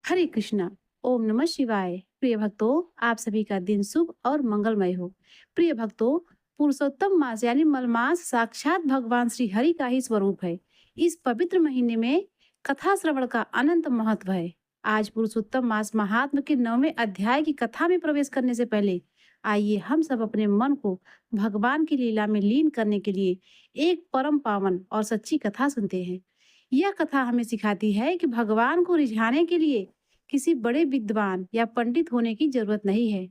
हरे कृष्णा। ओम नमः शिवाय। प्रिय भक्तों, आप सभी का दिन शुभ और मंगलमय हो। प्रिय भक्तों, पुरुषोत्तम मास यानी मलमास साक्षात भगवान श्री हरि का ही स्वरूप है। इस पवित्र महीने में कथा श्रवण का अनंत महत्व है। आज पुरुषोत्तम मास महात्म के 9वें अध्याय की कथा में प्रवेश करने से पहले आइए हम सब अपने मन को भगवान की लीला में लीन करने के लिए एक परम पावन और सच्ची कथा सुनते हैं। यह कथा हमें सिखाती है कि भगवान को रिझाने के लिए किसी बड़े विद्वान या पंडित होने की जरूरत नहीं है,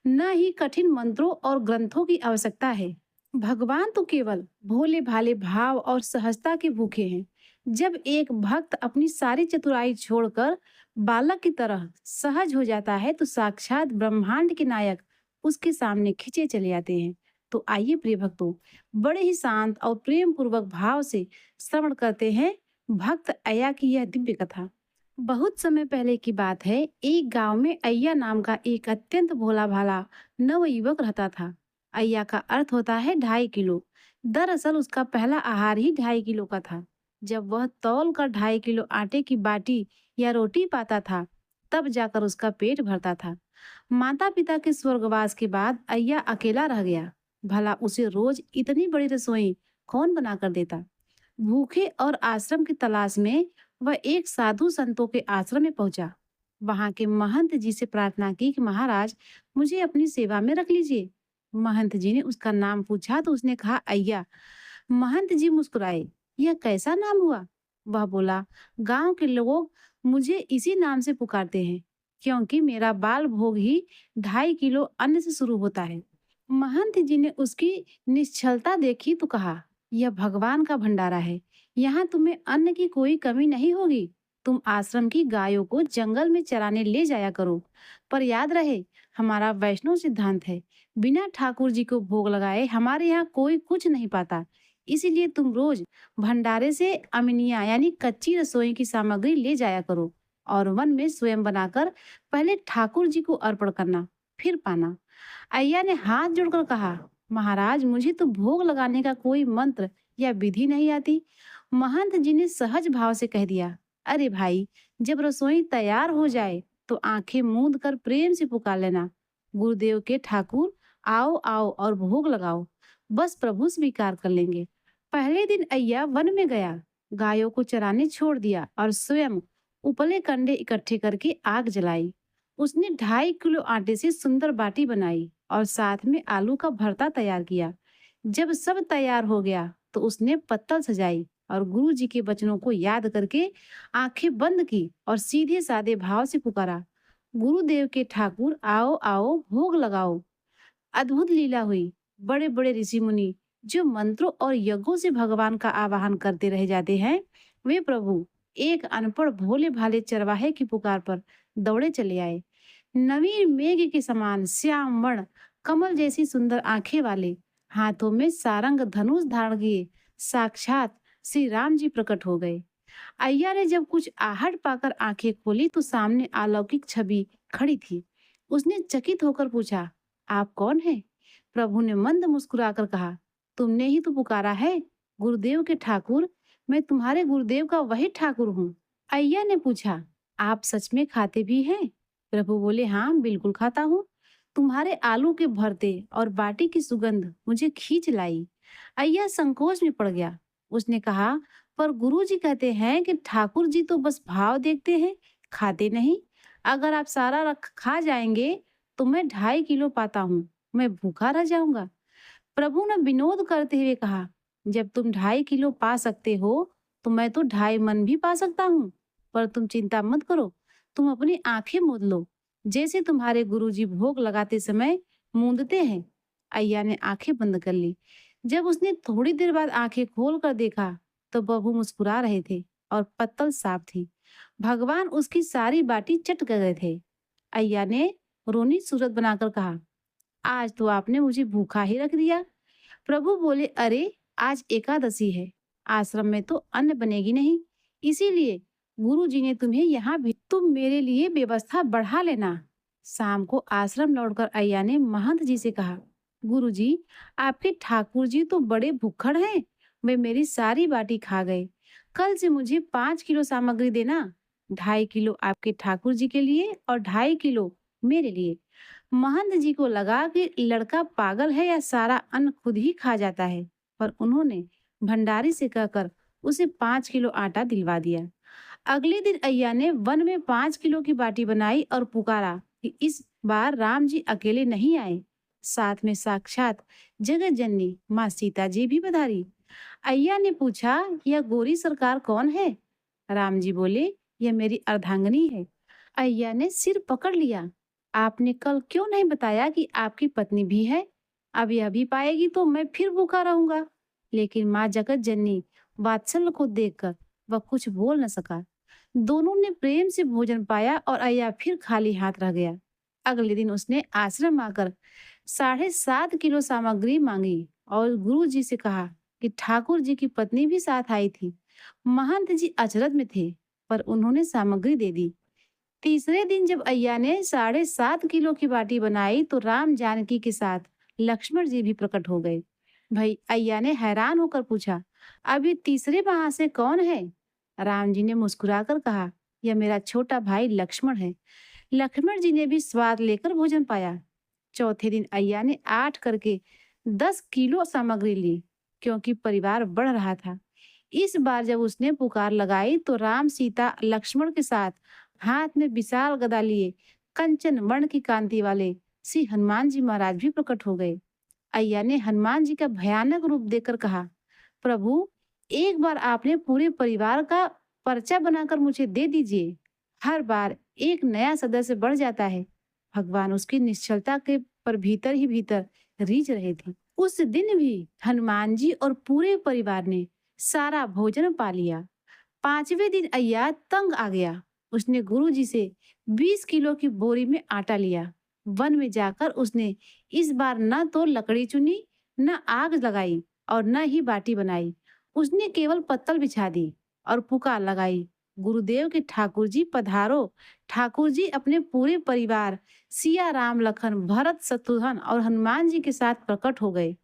न ही कठिन मंत्रों और ग्रंथों की आवश्यकता है। भगवान तो केवल भोले भाले भाव और सहजता के भूखे हैं। जब एक भक्त अपनी सारी चतुराई छोड़कर बालक की तरह सहज हो जाता है, तो साक्षात ब्रह्मांड के नायक उसके सामने खिंचे चले आते हैं। तो आइए प्रिय भक्तों, बड़े ही शांत और प्रेम पूर्वक भाव से श्रवण करते हैं भक्त अय्या की यह दिव्य कथा। बहुत समय पहले की बात है। एक गांव में अय्या नाम का एक अत्यंत भोला भाला नवयुवक रहता था। अय्या का अर्थ होता है 2.5 किलो। दरअसल उसका पहला आहार ही 2.5 किलो का था। जब वह तौल कर 2.5 किलो आटे की बाटी या रोटी पाता था, तब जाकर उसका पेट भरता था। माता पिता के स्वर्गवास के बाद अय्या अकेला रह गया। भला उसे रोज इतनी बड़ी रसोई कौन बना कर देता। भूखे और आश्रम की तलाश में वह एक साधु संतों के आश्रम में पहुंचा। वहां के महंत जी से प्रार्थना की कि महाराज, मुझे अपनी सेवा में रख लीजिए। महंत जी ने उसका नाम पूछा तो उसने कहा अय्या। महंत जी मुस्कुराए। यह कैसा नाम हुआ? वह बोला, गांव के लोग मुझे इसी नाम से पुकारते हैं, क्योंकि मेरा बाल भोग ही 2.5 किलो अन्न से शुरू होता है। महंत जी ने उसकी निश्चलता देखी तो कहा, यह भगवान का भंडारा है। यहाँ तुम्हें अन्न की कोई कमी नहीं होगी। तुम आश्रम की गायों को जंगल में चराने ले जाया करो। पर याद रहे, हमारा वैष्णव सिद्धांत है, बिना ठाकुर जी को भोग लगाए हमारे यहाँ कोई कुछ नहीं पाता। इसीलिए तुम रोज भंडारे से अमिनिया यानी कच्ची रसोई की सामग्री ले जाया करो और वन में स्वयं बनाकर पहले ठाकुर जी को अर्पण करना, फिर पाना। अय्या ने हाथ जोड़कर कहा, महाराज, मुझे तो भोग लगाने का कोई मंत्र या विधि नहीं आती। महंत जी ने सहज भाव से कह दिया, अरे भाई, जब रसोई तैयार हो जाए तो आंखें मूंद कर प्रेम से पुकार लेना, गुरुदेव के ठाकुर, आओ आओ और भोग लगाओ। बस प्रभु स्वीकार कर लेंगे। पहले दिन अय्या वन में गया, गायों को चराने छोड़ दिया और स्वयं उपले कंडे इकट्ठे करके आग जलाई। उसने 2.5 किलो आटे से सुंदर बाटी बनाई और साथ में आलू का भरता तैयार किया। जब सब तैयार हो गया तो उसने पत्तल सजाई और गुरु जी के वचनों को याद करके आंखें बंद की और सीधे साधे भाव से पुकारा, गुरुदेव के ठाकुर, आओ आओ भोग लगाओ। अद्भुत लीला हुई। बड़े बड़े ऋषि मुनि जो मंत्रों और यज्ञों से भगवान का आवाहन करते रह जाते हैं, वे प्रभु एक अनपढ़ भोले भाले चरवाहे की पुकार पर दौड़े चले आए। नवीन मेघ के समान श्याम वर्ण, कमल जैसी सुंदर आंखें वाले, हाथों में सारंग धनुष धारण किए साक्षात श्री राम जी प्रकट हो गए। अय्या ने जब कुछ आहट पाकर आंखें खोली तो सामने अलौकिक छवि खड़ी थी। उसने चकित होकर पूछा, आप कौन है? प्रभु ने मंद मुस्कुराकर कहा, तुमने ही तो पुकारा है, गुरुदेव के ठाकुर। मैं तुम्हारे गुरुदेव का वही ठाकुर हूँ। अय्या ने पूछा, आप सच में खाते भी हैं? प्रभु बोले, हाँ बिल्कुल खाता हूँ। तुम्हारे आलू के भरते और बाटी की सुगंध मुझे खींच लाई। अय्या संकोच में पड़ गया। उसने कहा, पर गुरुजी कहते हैं कि ठाकुर जी तो बस भाव देखते हैं, खाते नहीं। अगर आप सारा रख खा जाएंगे तो मैं 2.5 किलो पाता हूँ, मैं भूखा रह जाऊंगा। प्रभु ने विनोद करते हुए कहा, जब तुम 2.5 किलो पा सकते हो तो मैं तो 2.5 मन भी पा सकता हूँ। पर तुम चिंता मत करो, तुम अपनी आंखें मूंद लो, जैसे तुम्हारे गुरुजी भोग लगाते समय मूंदते हैं। अय्या ने आंखें बंद कर ली। जब उसने थोड़ी देर बाद आंखें खोल कर देखा तो प्रभु मुस्कुरा रहे थे और पत्तल साफ थी। भगवान उसकी सारी बाटी चट गए थे। अय्या ने रोनी सूरत बनाकर कहा, आज तो आपने मुझे भूखा ही रख दिया। प्रभु बोले, अरे आज एकादशी है, आश्रम में तो अन्न बनेगी नहीं, इसीलिए गुरु जी ने तुम्हें यहाँ भी, तुम मेरे लिए व्यवस्था बढ़ा लेना। शाम को आश्रम लौटकर अय्या ने महंत जी से कहा, गुरु जी, आपके ठाकुर जी तो बड़े भुक्खड़ हैं, वे मेरी सारी बाटी खा गए। कल से मुझे 5 किलो सामग्री देना। 2.5 किलो आपके ठाकुर जी के लिए और 2.5 किलो मेरे लिए। महंत जी को लगा कि लड़का पागल है या सारा अन्न खुद ही खा जाता है, पर उन्होंने भंडारी से कहकर उसे 5 किलो आटा दिलवा दिया। अगले दिन अय्या ने वन में 5 किलो की बाटी बनाई और पुकारा कि इस बार राम जी अकेले नहीं आए, साथ में साक्षात जगत जननी माँ सीता जी भी पधारी। अय्या ने पूछा, यह गोरी सरकार कौन है? राम जी बोले, यह मेरी अर्धांगिनी है। अय्या ने सिर पकड़ लिया। आपने कल क्यों नहीं बताया कि आपकी पत्नी भी है? अब यह भी पाएगी तो मैं फिर भूखा रहूंगा। लेकिन माँ जगत जननी वात्सल्य को देखकर वह कुछ बोल न सका। दोनों ने प्रेम से भोजन पाया और अय्या फिर खाली हाथ रह गया। अगले दिन उसने आश्रम आकर 7.5 किलो सामग्री मांगी और गुरु जी से कहा कि ठाकुर जी की पत्नी भी साथ आई थी। महंत जी अचरज में थे, पर उन्होंने सामग्री दे दी। तीसरे दिन जब अय्या ने 7.5 किलो की बाटी बनाई तो राम जानकी के साथ लक्ष्मण जी भी प्रकट हो गए। भाई अय्या ने हैरान होकर पूछा, अब ये तीसरे वहां से कौन है? राम जी ने मुस्कुराकर कहा, यह मेरा छोटा भाई लक्ष्मण है। लक्ष्मण जी ने भी स्वाद लेकर भोजन पाया। चौथे दिन अय्या ने 8 करके 10 किलो सामग्री ली, क्योंकि परिवार बढ़ रहा था। इस बार जब उसने पुकार लगाई तो राम सीता लक्ष्मण के साथ हाथ में विशाल गदा लिए कंचन वर्ण की कांति वाले श्री हनुमान जी महाराज भी प्रकट हो गए। अय्या ने हनुमान जी का भयानक रूप देखकर कहा, प्रभु, एक बार आपने पूरे परिवार का पर्चा बनाकर मुझे दे दीजिए। हर बार एक नया सदस्य बढ़ जाता है। भगवान उसकी निश्चलता के पर भीतर ही भीतर रीझ रहे थे। उस दिन भी हनुमान जी और पूरे परिवार ने सारा भोजन पा लिया। 5वें दिन अय्या तंग आ गया। उसने गुरु जी से 20 किलो की बोरी में आटा लिया। वन में जाकर उसने इस बार न तो लकड़ी चुनी, न आग लगाई और न ही बाटी बनाई। उसने केवल पत्तल बिछा दी और पुकार लगाई, गुरुदेव के ठाकुर जी पधारो। ठाकुर जी अपने पूरे परिवार सिया राम लखन भरत शत्रुघ्न और हनुमान जी के साथ प्रकट हो गए।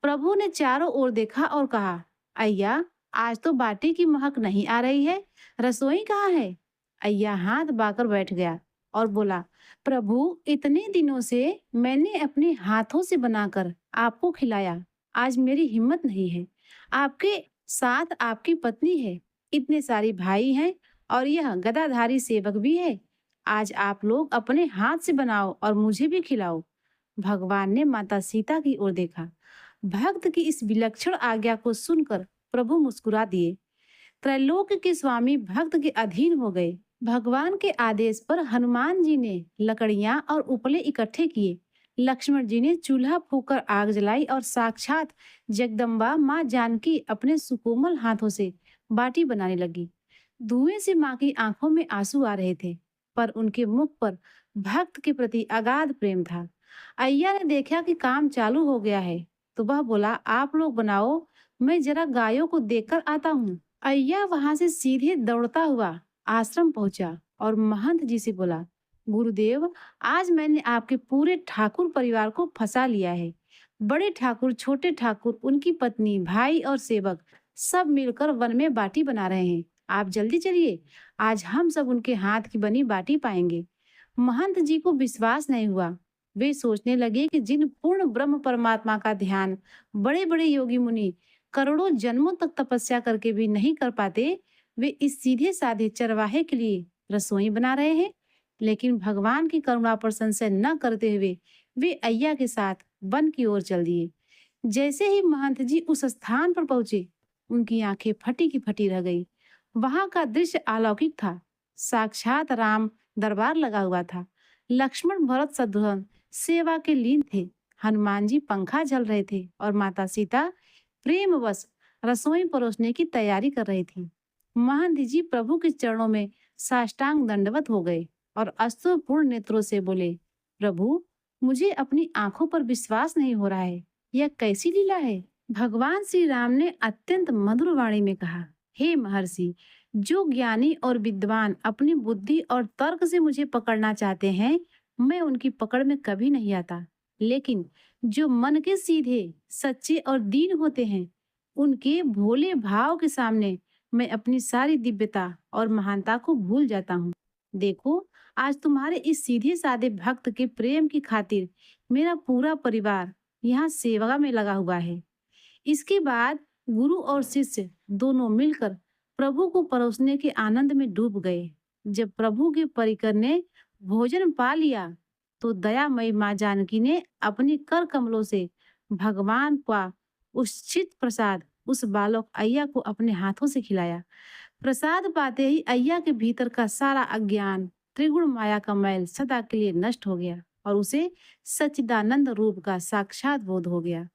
प्रभु ने चारों ओर देखा और कहा, अय्या, आज तो बाटी की महक नहीं आ रही है, रसोई कहाँ है? अय्या हाथ बाकर बैठ गया और बोला, प्रभु, इतने दिनों से मैंने अपने हाथों से बनाकर आपको खिलाया, आज मेरी हिम्मत नहीं है। आपके साथ आपकी पत्नी है, इतने सारे भाई हैं और यह गदाधारी सेवक भी है। आज आप लोग अपने हाथ से बनाओ और मुझे भी खिलाओ। भगवान ने माता सीता की ओर देखा। भक्त की इस विलक्षण आज्ञा को सुनकर प्रभु मुस्कुरा दिए। त्रैलोक्य के स्वामी भक्त के अधीन हो गए। भगवान के आदेश पर हनुमान जी ने लकड़ियां और उपले इकट्ठे किए। लक्ष्मण जी ने चूल्हा फूंककर आग जलाई और साक्षात जगदम्बा माँ जानकी अपने सुकोमल हाथों से बाटी बनाने लगी। धुएं से माँ की आंखों में आंसू आ रहे थे, पर उनके मुख पर भक्त के प्रति अगाध प्रेम था। अय्या ने देखा कि काम चालू हो गया है, तो वह बोला, आप लोग बनाओ, मैं जरा गायों को देखकर आता हूँ। अय्या वहां से सीधे दौड़ता हुआ आश्रम पहुंचा और महंत जी से बोला, गुरुदेव, आज मैंने आपके पूरे ठाकुर परिवार को फंसा लिया है। बड़े ठाकुर, छोटे ठाकुर, उनकी पत्नी, भाई और सेवक सब मिलकर वन में बाटी बना रहे हैं। आप जल्दी चलिए, आज हम सब उनके हाथ की बनी बाटी पाएंगे। महंत जी को विश्वास नहीं हुआ। वे सोचने लगे कि जिन पूर्ण ब्रह्म परमात्मा का ध्यान बड़े बड़े योगी मुनि करोड़ों जन्मों तक तपस्या करके भी नहीं कर पाते, वे इस सीधे साधे चरवाहे के लिए रसोई बना रहे हैं। लेकिन भगवान की करुणा पर संशय न करते हुए वे अय्या के साथ वन की ओर चल दिए। जैसे ही महंत जी उस स्थान पर पहुंचे, उनकी आंखें फटी की फटी रह गई। वहां का दृश्य अलौकिक था। साक्षात राम दरबार लगा हुआ था। लक्ष्मण भरत शत्रुघ्न सेवा के लीन थे। हनुमान जी पंखा झल रहे थे और माता सीता प्रेमवश रसोई परोसने की तैयारी कर रही थी। महंत जी प्रभु के चरणों में साष्टांग दंडवत हो गए और अश्रुपूर्ण नेत्रों से बोले, प्रभु, मुझे अपनी आंखों पर विश्वास नहीं हो रहा है। यह कैसी लीला है? भगवान श्री राम ने अत्यंत मधुर वाणी में कहा, हे महर्षि, जो ज्ञानी और विद्वान अपनी बुद्धि और तर्क से मुझे पकड़ना चाहते हैं, मैं उनकी पकड़ में कभी नहीं आता। लेकिन जो मन के सीधे, सच्चे और दीन होते हैं, उनके भोले भाव के सामने मैं अपनी सारी दिव्यता और महानता को भूल जाता हूँ। देखो, आज तुम्हारे इस सीधे साधे भक्त के प्रेम की खातिर मेरा पूरा परिवार यहाँ सेवा में लगा हुआ है। इसके बाद गुरु और शिष्य दोनों मिलकर प्रभु को परोसने के आनंद में डूब गए। जब प्रभु के परिकर ने भोजन पा लिया, तो दयामयी माँ जानकी ने अपनी कर कमलों से भगवान का उचित प्रसाद उस बालक अय्या को अपने हाथों से खिलाया। प्रसाद पाते ही अय्या के भीतर का सारा अज्ञान, त्रिगुण माया का मैल सदा के लिए नष्ट हो गया और उसे सच्चिदानंद रूप का साक्षात बोध हो गया।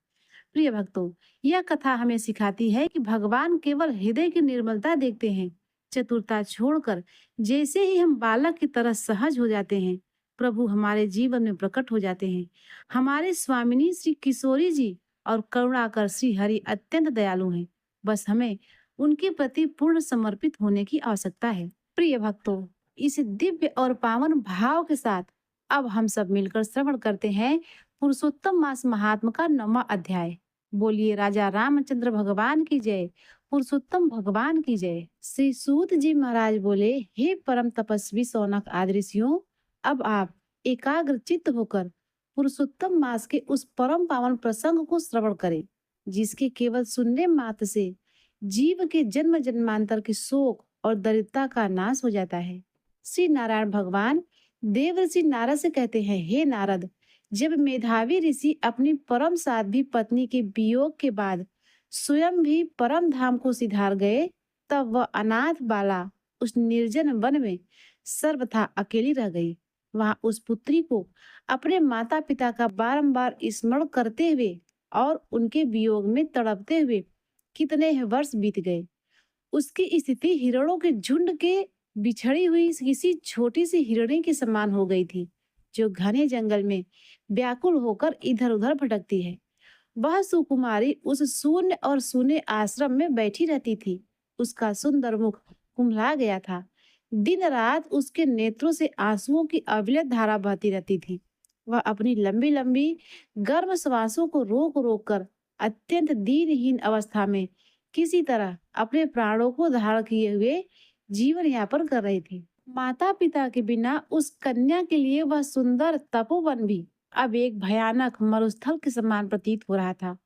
प्रिय भक्तों, यह कथा हमें सिखाती है कि भगवान केवल हृदय की निर्मलता देखते हैं। चतुरता छोड़कर जैसे ही हम बालक की तरह सहज हो जाते हैं, प्रभु हमारे जीवन में प्रकट हो जाते हैं। हमारे स्वामिनी श्री किशोरी जी और करुणाकर श्री हरि अत्यंत दयालु हैं। बस हमें उनके प्रति पूर्ण समर्पित होने की आवश्यकता है। प्रिय भक्तों, इस दिव्य और पावन भाव के साथ अब हम सब मिलकर श्रवण करते हैं पुरुषोत्तम मास महात्म का 9वां अध्याय। बोलिए राजा रामचंद्र भगवान की जय, पुरुषोत्तम भगवान की जय। श्री सूत जी महाराज बोले, हे परम तपस्वी सौनक आदि ऋषियों, अब आप एकाग्र चित्त होकर पुरुषोत्तम मास के उस परम पावन प्रसंग को श्रवण करें, जिसके केवल सुनने मात्र से जीव के जन्म जन्मांतर के शोक और दरिद्रता का नाश हो जाता है। श्री नारायण भगवान देव ऋषि नारद से कहते हैं, हे नारद, जब मेधावी ऋषि अपनी परम साध्वी पत्नी के वियोग के बाद स्वयं भी परम धाम को सिधार गए, तब वह अनाथ बाला उस निर्जन वन में सर्वथा अकेली रह गई। वहां उस पुत्री को अपने माता पिता का बारंबार स्मरण करते हुए और उनके वियोग में तड़पते हुए कितने ही वर्ष बीत गए। उसकी स्थिति हिरणों के झुंड के बिछड़ी हुई किसी छोटी सी हिरणी के समान हो गई थी, जो घने जंगल में व्याकुल होकर इधर उधर भटकती है। वह सुकुमारी उस शून्य और सूने आश्रम में बैठी रहती थी। उसका सुंदर मुख कुम्हला गया था। दिन रात उसके नेत्रों से आंसुओं की अविरत धारा बहती रहती थी। वह अपनी लंबी लंबी गर्म श्वासों को रोक रोक कर अत्यंत दीनहीन अवस्था में किसी तरह अपने प्राणों को धारण किए हुए जीवन यापन कर रही थी। माता पिता के बिना उस कन्या के लिए वह सुंदर तपोवन भी अब एक भयानक मरुस्थल के समान प्रतीत हो रहा था।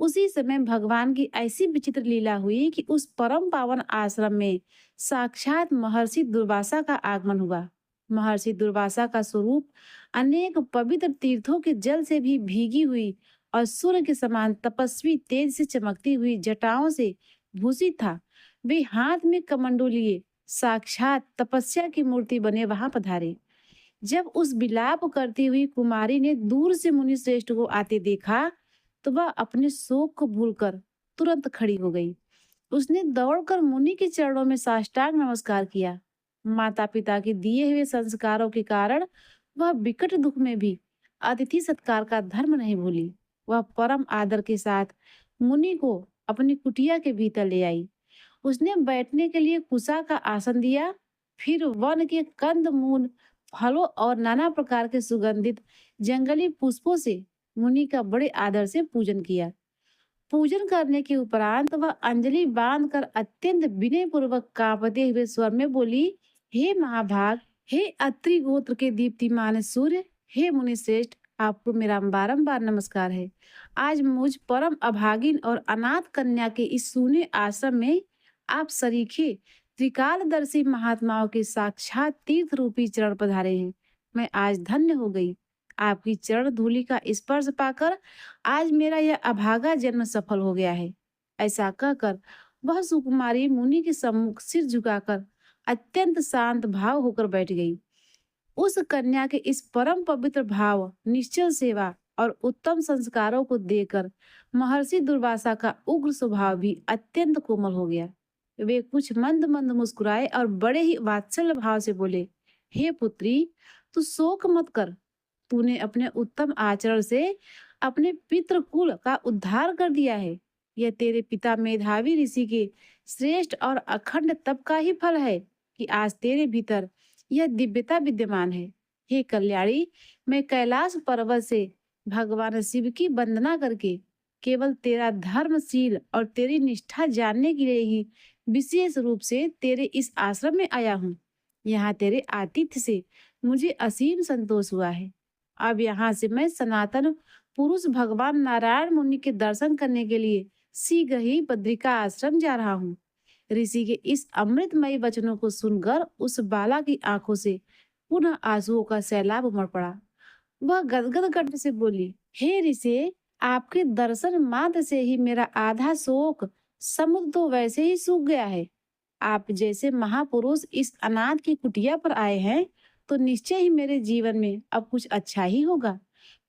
उसी समय भगवान की ऐसी विचित्र लीला हुई कि उस परम पावन आश्रम में साक्षात महर्षि दुर्वासा का आगमन हुआ। महर्षि दुर्वासा का स्वरूप अनेक पवित्र तीर्थों के जल से भी भीगी हुई और सूर्य के समान तपस्वी तेज से चमकती हुई जटाओं से भूषित था। वे हाथ में कमंडू लिए साक्षात तपस्या की मूर्ति बने वहां पधारे। जब उस विलाप करती हुई कुमारी ने दूर से मुनि श्रेष्ठ को आते देखा, तो वह अपने शोक को भूलकर तुरंत खड़ी हो गई। उसने दौड़कर मुनि के चरणों में साष्टांग नमस्कार किया। माता पिता के दिए हुए संस्कारों के कारण वह विकट दुख में भी अतिथि सत्कार का धर्म नहीं भूली। वह परम आदर के साथ मुनि को अपनी कुटिया के भीतर ले आई। उसने बैठने के लिए कुशा का आसन दिया, फिर वन के कंद मूल फलों और नाना प्रकार के सुगंधित जंगली पुष्पों से मुनि का बड़े आदर से पूजन किया। पूजन करने के उपरांत वह अंजलि बांधकर अत्यंत विनय पूर्वक कांपते हुए स्वर में बोली, हे महाभाग, हे अत्रि गोत्र के दीप्तिमान सूर्य, हे मुनि श्रेष्ठ, आपको मेरा बारंबार नमस्कार है। आज मुझ परम अभागिन और अनाथ कन्या के इस सूने आश्रम में आप सरीखे त्रिकालदर्शी महात्माओं के साक्षात तीर्थ रूपी चरण पधारे हैं। मैं आज धन्य हो गई। आपकी चरण धूलि का स्पर्श पाकर आज मेरा यह अभागा जन्म सफल हो गया है। ऐसा कहकर वह सुकुमारी मुनि के सम्मुख सिर झुकाकर अत्यंत शांत भाव होकर बैठ गई। उस कन्या के इस परम पवित्र भाव, निश्चल सेवा और उत्तम संस्कारों को देखकर महर्षि दुर्वासा का उग्र स्वभाव भी अत्यंत कोमल हो गया। वे कुछ मंद मंद मुस्कुराए और बड़े ही वात्सल्य भाव से बोले, हे पुत्री, तू शोक मत कर। तूने अपने उत्तम आचरण से अपने पितृकुल का उद्धार कर दिया है। यह तेरे पिता मेधावी ऋषि के श्रेष्ठ और अखंड तप का ही फल है कि आज तेरे भीतर यह दिव्यता विद्यमान है। हे कल्याणी, मैं कैलाश पर्वत से भगवान शिव की वंदना करके केवल तेरा धर्मशील और तेरी निष्ठा जानने के लिए ही विशेष रूप से तेरे इस आश्रम में आया हूँ। यहाँ तेरे आतिथ्य से मुझे असीम संतोष हुआ है। अब यहाँ से मैं सनातन पुरुष भगवान नारायण मुनि के दर्शन करने के लिए शीघ्र ही बद्रिका आश्रम जा रहा हूँ। ऋषि के इस अमृतमयी वचनों को सुनकर उस बाला की आंखों से पुनः आंसुओं का सैलाब उमड़ पड़ा। वह गदगद कंठ से बोली, हे ऋषि, आपके दर्शन मात्र से ही मेरा आधा शोक समुद्र तो वैसे ही सूख गया है। आप जैसे महापुरुष इस अनाथ की कुटिया पर आए हैं तो निश्चय ही मेरे जीवन में अब कुछ अच्छा ही होगा।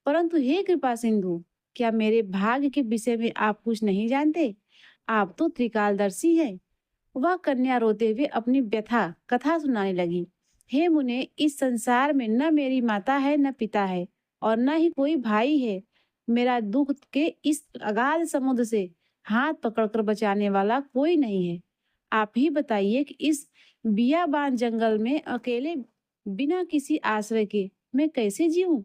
परंतु हे कृपा सिंधु, क्या मेरे भाग्य के विषय में आप कुछ नहीं जानते? आप तो त्रिकालदर्शी हैं। वह कन्या रोते हुए अपनी व्यथा कथा सुनाने लगी। हे मुने, इस संसार में न मेरी माता है न पिता है और न ही कोई भाई है। मेरा दुख के इस अगाध समुद्र से हाथ पकड़कर बचाने वाला कोई नहीं है। आप ही बताइए कि इस बियाबान जंगल में अकेले बिना किसी आश्रय के मैं कैसे जीऊं?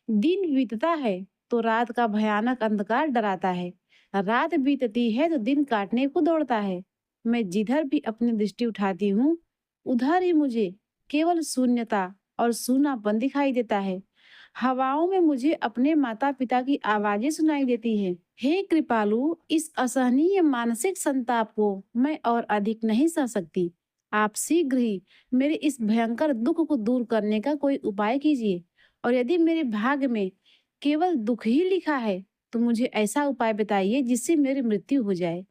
दिन बीतता है तो रात का भयानक अंधकार डराता है। रात बीतती है तो दिन काटने को दौड़ता है। मैं जिधर भी अपनी दृष्टि उठाती हूँ, उधर ही मुझे केवल शून्यता और सूनापन दिखाई देता है। हवाओं में मुझे अपने माता पिता की आवाजें सुनाई देती हैं। हे कृपालु, इस असहनीय मानसिक संताप को मैं और अधिक नहीं सह सकती। आप शीघ्र ही मेरे इस भयंकर दुख को दूर करने का कोई उपाय कीजिए। और यदि मेरे भाग्य में केवल दुख ही लिखा है, तो मुझे ऐसा उपाय बताइए जिससे मेरी मृत्यु हो जाए।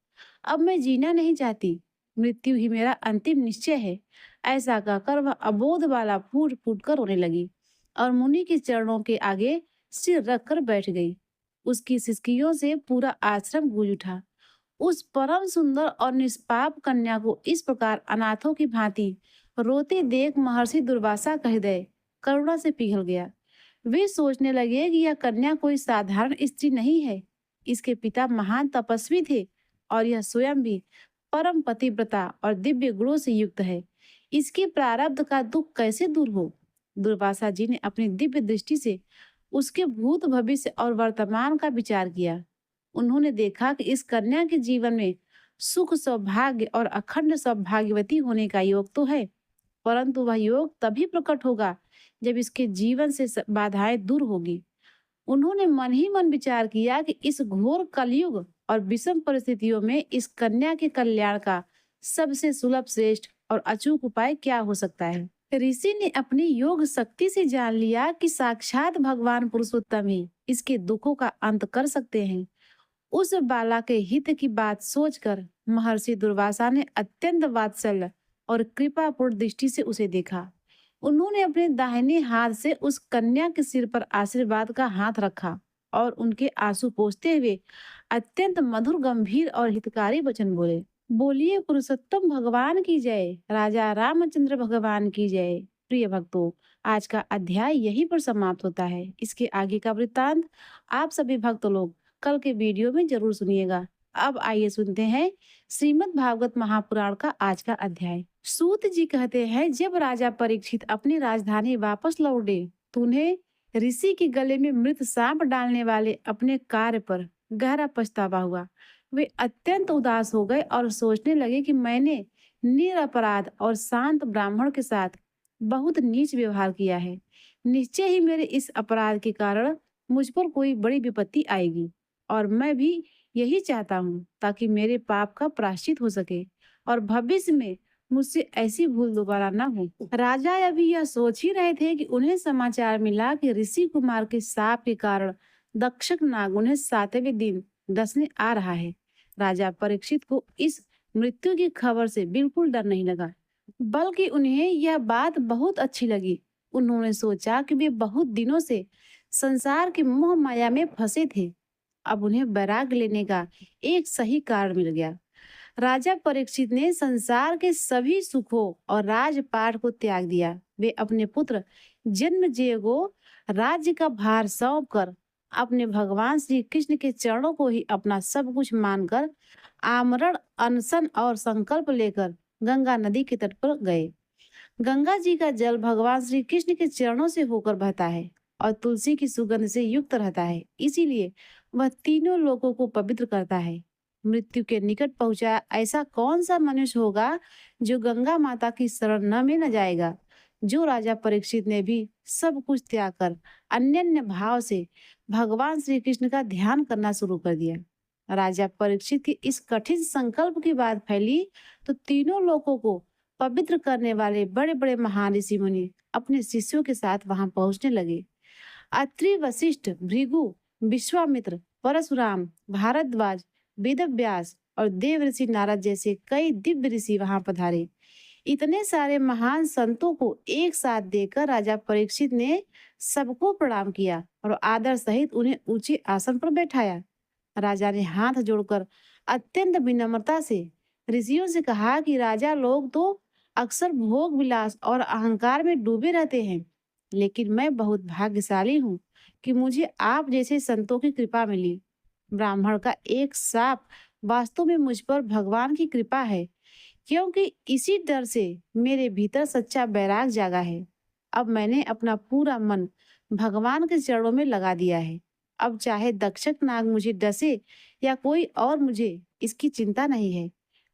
अब मैं जीना नहीं चाहती, मृत्यु ही मेरा अंतिम निश्चय है। ऐसा कहकर वह अबोध वाला फूट फूट कर रोने लगी और मुनि के चरणों के आगे सिर रखकर बैठ गई। उसकी सिसकियों से पूरा आश्रम गूंज उठा। उस परम सुंदर और निष्पाप कन्या को इस प्रकार अनाथों की भांति रोते देख महर्षि दुर्वासा का हृदय करुणा से पिघल गया। वे सोचने लगे कि यह कन्या कोई साधारण स्त्री नहीं है। इसके पिता महान तपस्वी थे और यह स्वयं भी परम पतिव्रता और दिव्य गुणों से युक्त है। इसके प्रारब्ध का दुख कैसे दूर हो? दुर्वासा जी ने अपनी दिव्य दृष्टि से उसके भूत भविष्य और वर्तमान का विचार किया। उन्होंने देखा कि इस कन्या के जीवन में सुख सौभाग्य और अखंड सौभाग्यवती होने का योग तो है, परंतु वह योग तभी प्रकट होगा जब इसके जीवन से बाधाएं दूर होगी। उन्होंने मन ही मन विचार किया कि इस घोर कलयुग और विषम परिस्थितियों में इस कन्या के कल्याण का सबसे सुलभ, श्रेष्ठ और अचूक उपाय क्या हो सकता है। ऋषि ने अपनी योग शक्ति से जान लिया कि साक्षात भगवान पुरुषोत्तम ही इसके दुखों का अंत कर सकते हैं। उस बाला के हित की बात सोचकर महर्षि दुर्वासा ने अत्यंत वात्सल्य और कृपापूर्ण दृष्टि से उसे देखा। उन्होंने अपने दाहिने हाथ से उस कन्या के सिर पर आशीर्वाद का हाथ रखा और उनके आंसू पोंछते हुए अत्यंत मधुर, गंभीर और हितकारी वचन बोले। बोलिए पुरुषोत्तम भगवान की जय, राजा रामचंद्र भगवान की जय। प्रिय भक्तों, आज का अध्याय यहीं पर समाप्त होता है। इसके आगे का वृत्तांत आप सभी भक्त लोग कल के वीडियो में जरूर सुनिएगा। अब आइए सुनते हैं श्रीमद् भागवत महापुराण का आज का अध्याय। सूत जी कहते हैं, जब राजा परीक्षित अपनी राजधानी वापस लौटे तो उन्हें ऋषि के गले में मृत सांप डालने वाले अपने कार्य पर गहरा पछतावा हुआ। वे अत्यंत उदास हो गए और सोचने लगे कि मैंने निरपराध और शांत ब्राह्मण के साथ बहुत नीच व्यवहार किया है। निश्चय ही मेरे इस अपराध के कारण मुझ पर कोई बड़ी विपत्ति आएगी और मैं भी यही चाहता हूँ ताकि मेरे पाप का प्रायश्चित हो सके और भविष्य में मुझसे ऐसी भूल दोबारा न हो। राजा अभी यह सोच ही रहे थे कि उन्हें समाचार मिला कि ऋषि कुमार के शाप के कारण दक्षक नाग उन्हें 7वें दिन डसने आ रहा है। राजा परीक्षित को इस मृत्यु की खबर से बिल्कुल डर नहीं लगा, बल्कि उन्हें यह बात बहुत अच्छी लगी। उन्होंने सोचा कि वे बहुत दिनों से संसार के मोह माया में फंसे थे। अब उन्हें वैराग्य लेने का एक सही कारण मिल गया। राजा परीक्षित ने संसार के सभी सुखों और राजपाट को त्याग दिया। वे अपने पुत्र जन्मेजय को राज्य का भार सौंप कर अपने भगवान श्री कृष्ण के चरणों को ही अपना सब कुछ मानकर आमरण अनशन और संकल्प लेकर गंगा नदी के तट पर गए। गंगा जी का जल भगवान श्री कृष्ण के चरणों से होकर बहता है और तुलसी की सुगंध से युक्त रहता है, इसीलिए वह तीनों लोगों को पवित्र करता है। मृत्यु के निकट पहुंचा ऐसा कौन सा मनुष्य होगा जो गंगा माता की शरण न में न जाएगा। जो राजा परीक्षित ने भी सब कुछ त्याग कर अन्य भाव से भगवान श्री कृष्ण का ध्यान करना शुरू कर दिया। राजा परीक्षित के इस कठिन संकल्प की बात फैली तो तीनों लोगों को पवित्र करने वाले बड़े बड़े महान ऋषि मुनि अपने शिष्यों के साथ वहां पहुंचने लगे। अत्रि, वशिष्ठ, भृगु, विश्वामित्र, परशुराम, भारद्वाज, वेदव्यास और देव ऋषि नारद जैसे कई दिव्य ऋषि वहां पधारे। इतने सारे महान संतों को एक साथ देखकर राजा परीक्षित ने सबको प्रणाम किया और आदर सहित उन्हें ऊंचे आसन पर बैठाया। राजा ने हाथ जोड़कर अत्यंत विनम्रता से ऋषियों से कहा कि राजा लोग तो अक्सर भोग विलास और अहंकार में डूबे रहते हैं, लेकिन मैं बहुत भाग्यशाली हूँ कि मुझे आप जैसे संतों की कृपा मिली। ब्राह्मण का एक शाप वास्तव में मुझ पर भगवान की कृपा है, क्योंकि इसी डर से मेरे भीतर सच्चा वैराग जागा है। अब मैंने अपना पूरा मन भगवान के चरणों में लगा दिया है। अब चाहे दक्षक नाग मुझे डसे या कोई और, मुझे इसकी चिंता नहीं है।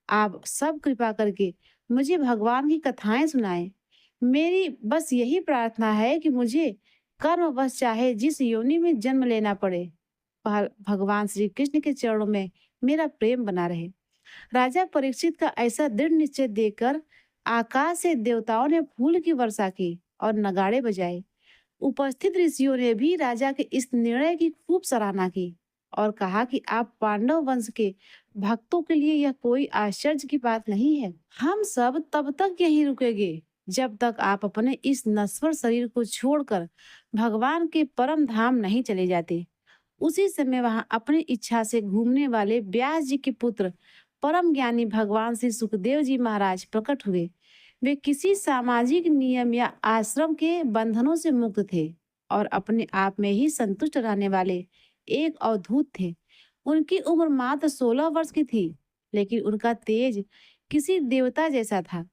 आप सब कृपा करके मुझे भगवान की कथाएं सुनाएं। मेरी बस यही प्रार्थना है कि मुझे कर्मवश चाहे जिस योनि में जन्म लेना पड़े, पर भगवान श्री कृष्ण के चरणों में मेरा प्रेम बना रहे। राजा परीक्षित का ऐसा दृढ़ निश्चय देखकर आकाश से देवताओं ने फूल की वर्षा की और नगाड़े बजाए। उपस्थित ऋषियों ने भी राजा के इस निर्णय की खूब सराहना की और कहा कि आप पांडव वंश के भक्तों के लिए यह कोई आश्चर्य की बात नहीं है। हम सब तब तक यहीं रुकेंगे जब तक आप अपने इस नश्वर शरीर को छोड़कर भगवान के परम धाम नहीं चले जाते। उसी समय वहां अपनी इच्छा से घूमने वाले व्यास जी के पुत्र परम ज्ञानी भगवान श्री सुखदेव जी महाराज प्रकट हुए। वे किसी सामाजिक नियम या आश्रम के बंधनों से मुक्त थे और अपने आप में ही संतुष्ट रहने वाले एक अवधूत थे। उनकी उम्र मात्र 16 वर्ष की थी, लेकिन उनका तेज किसी देवता जैसा था।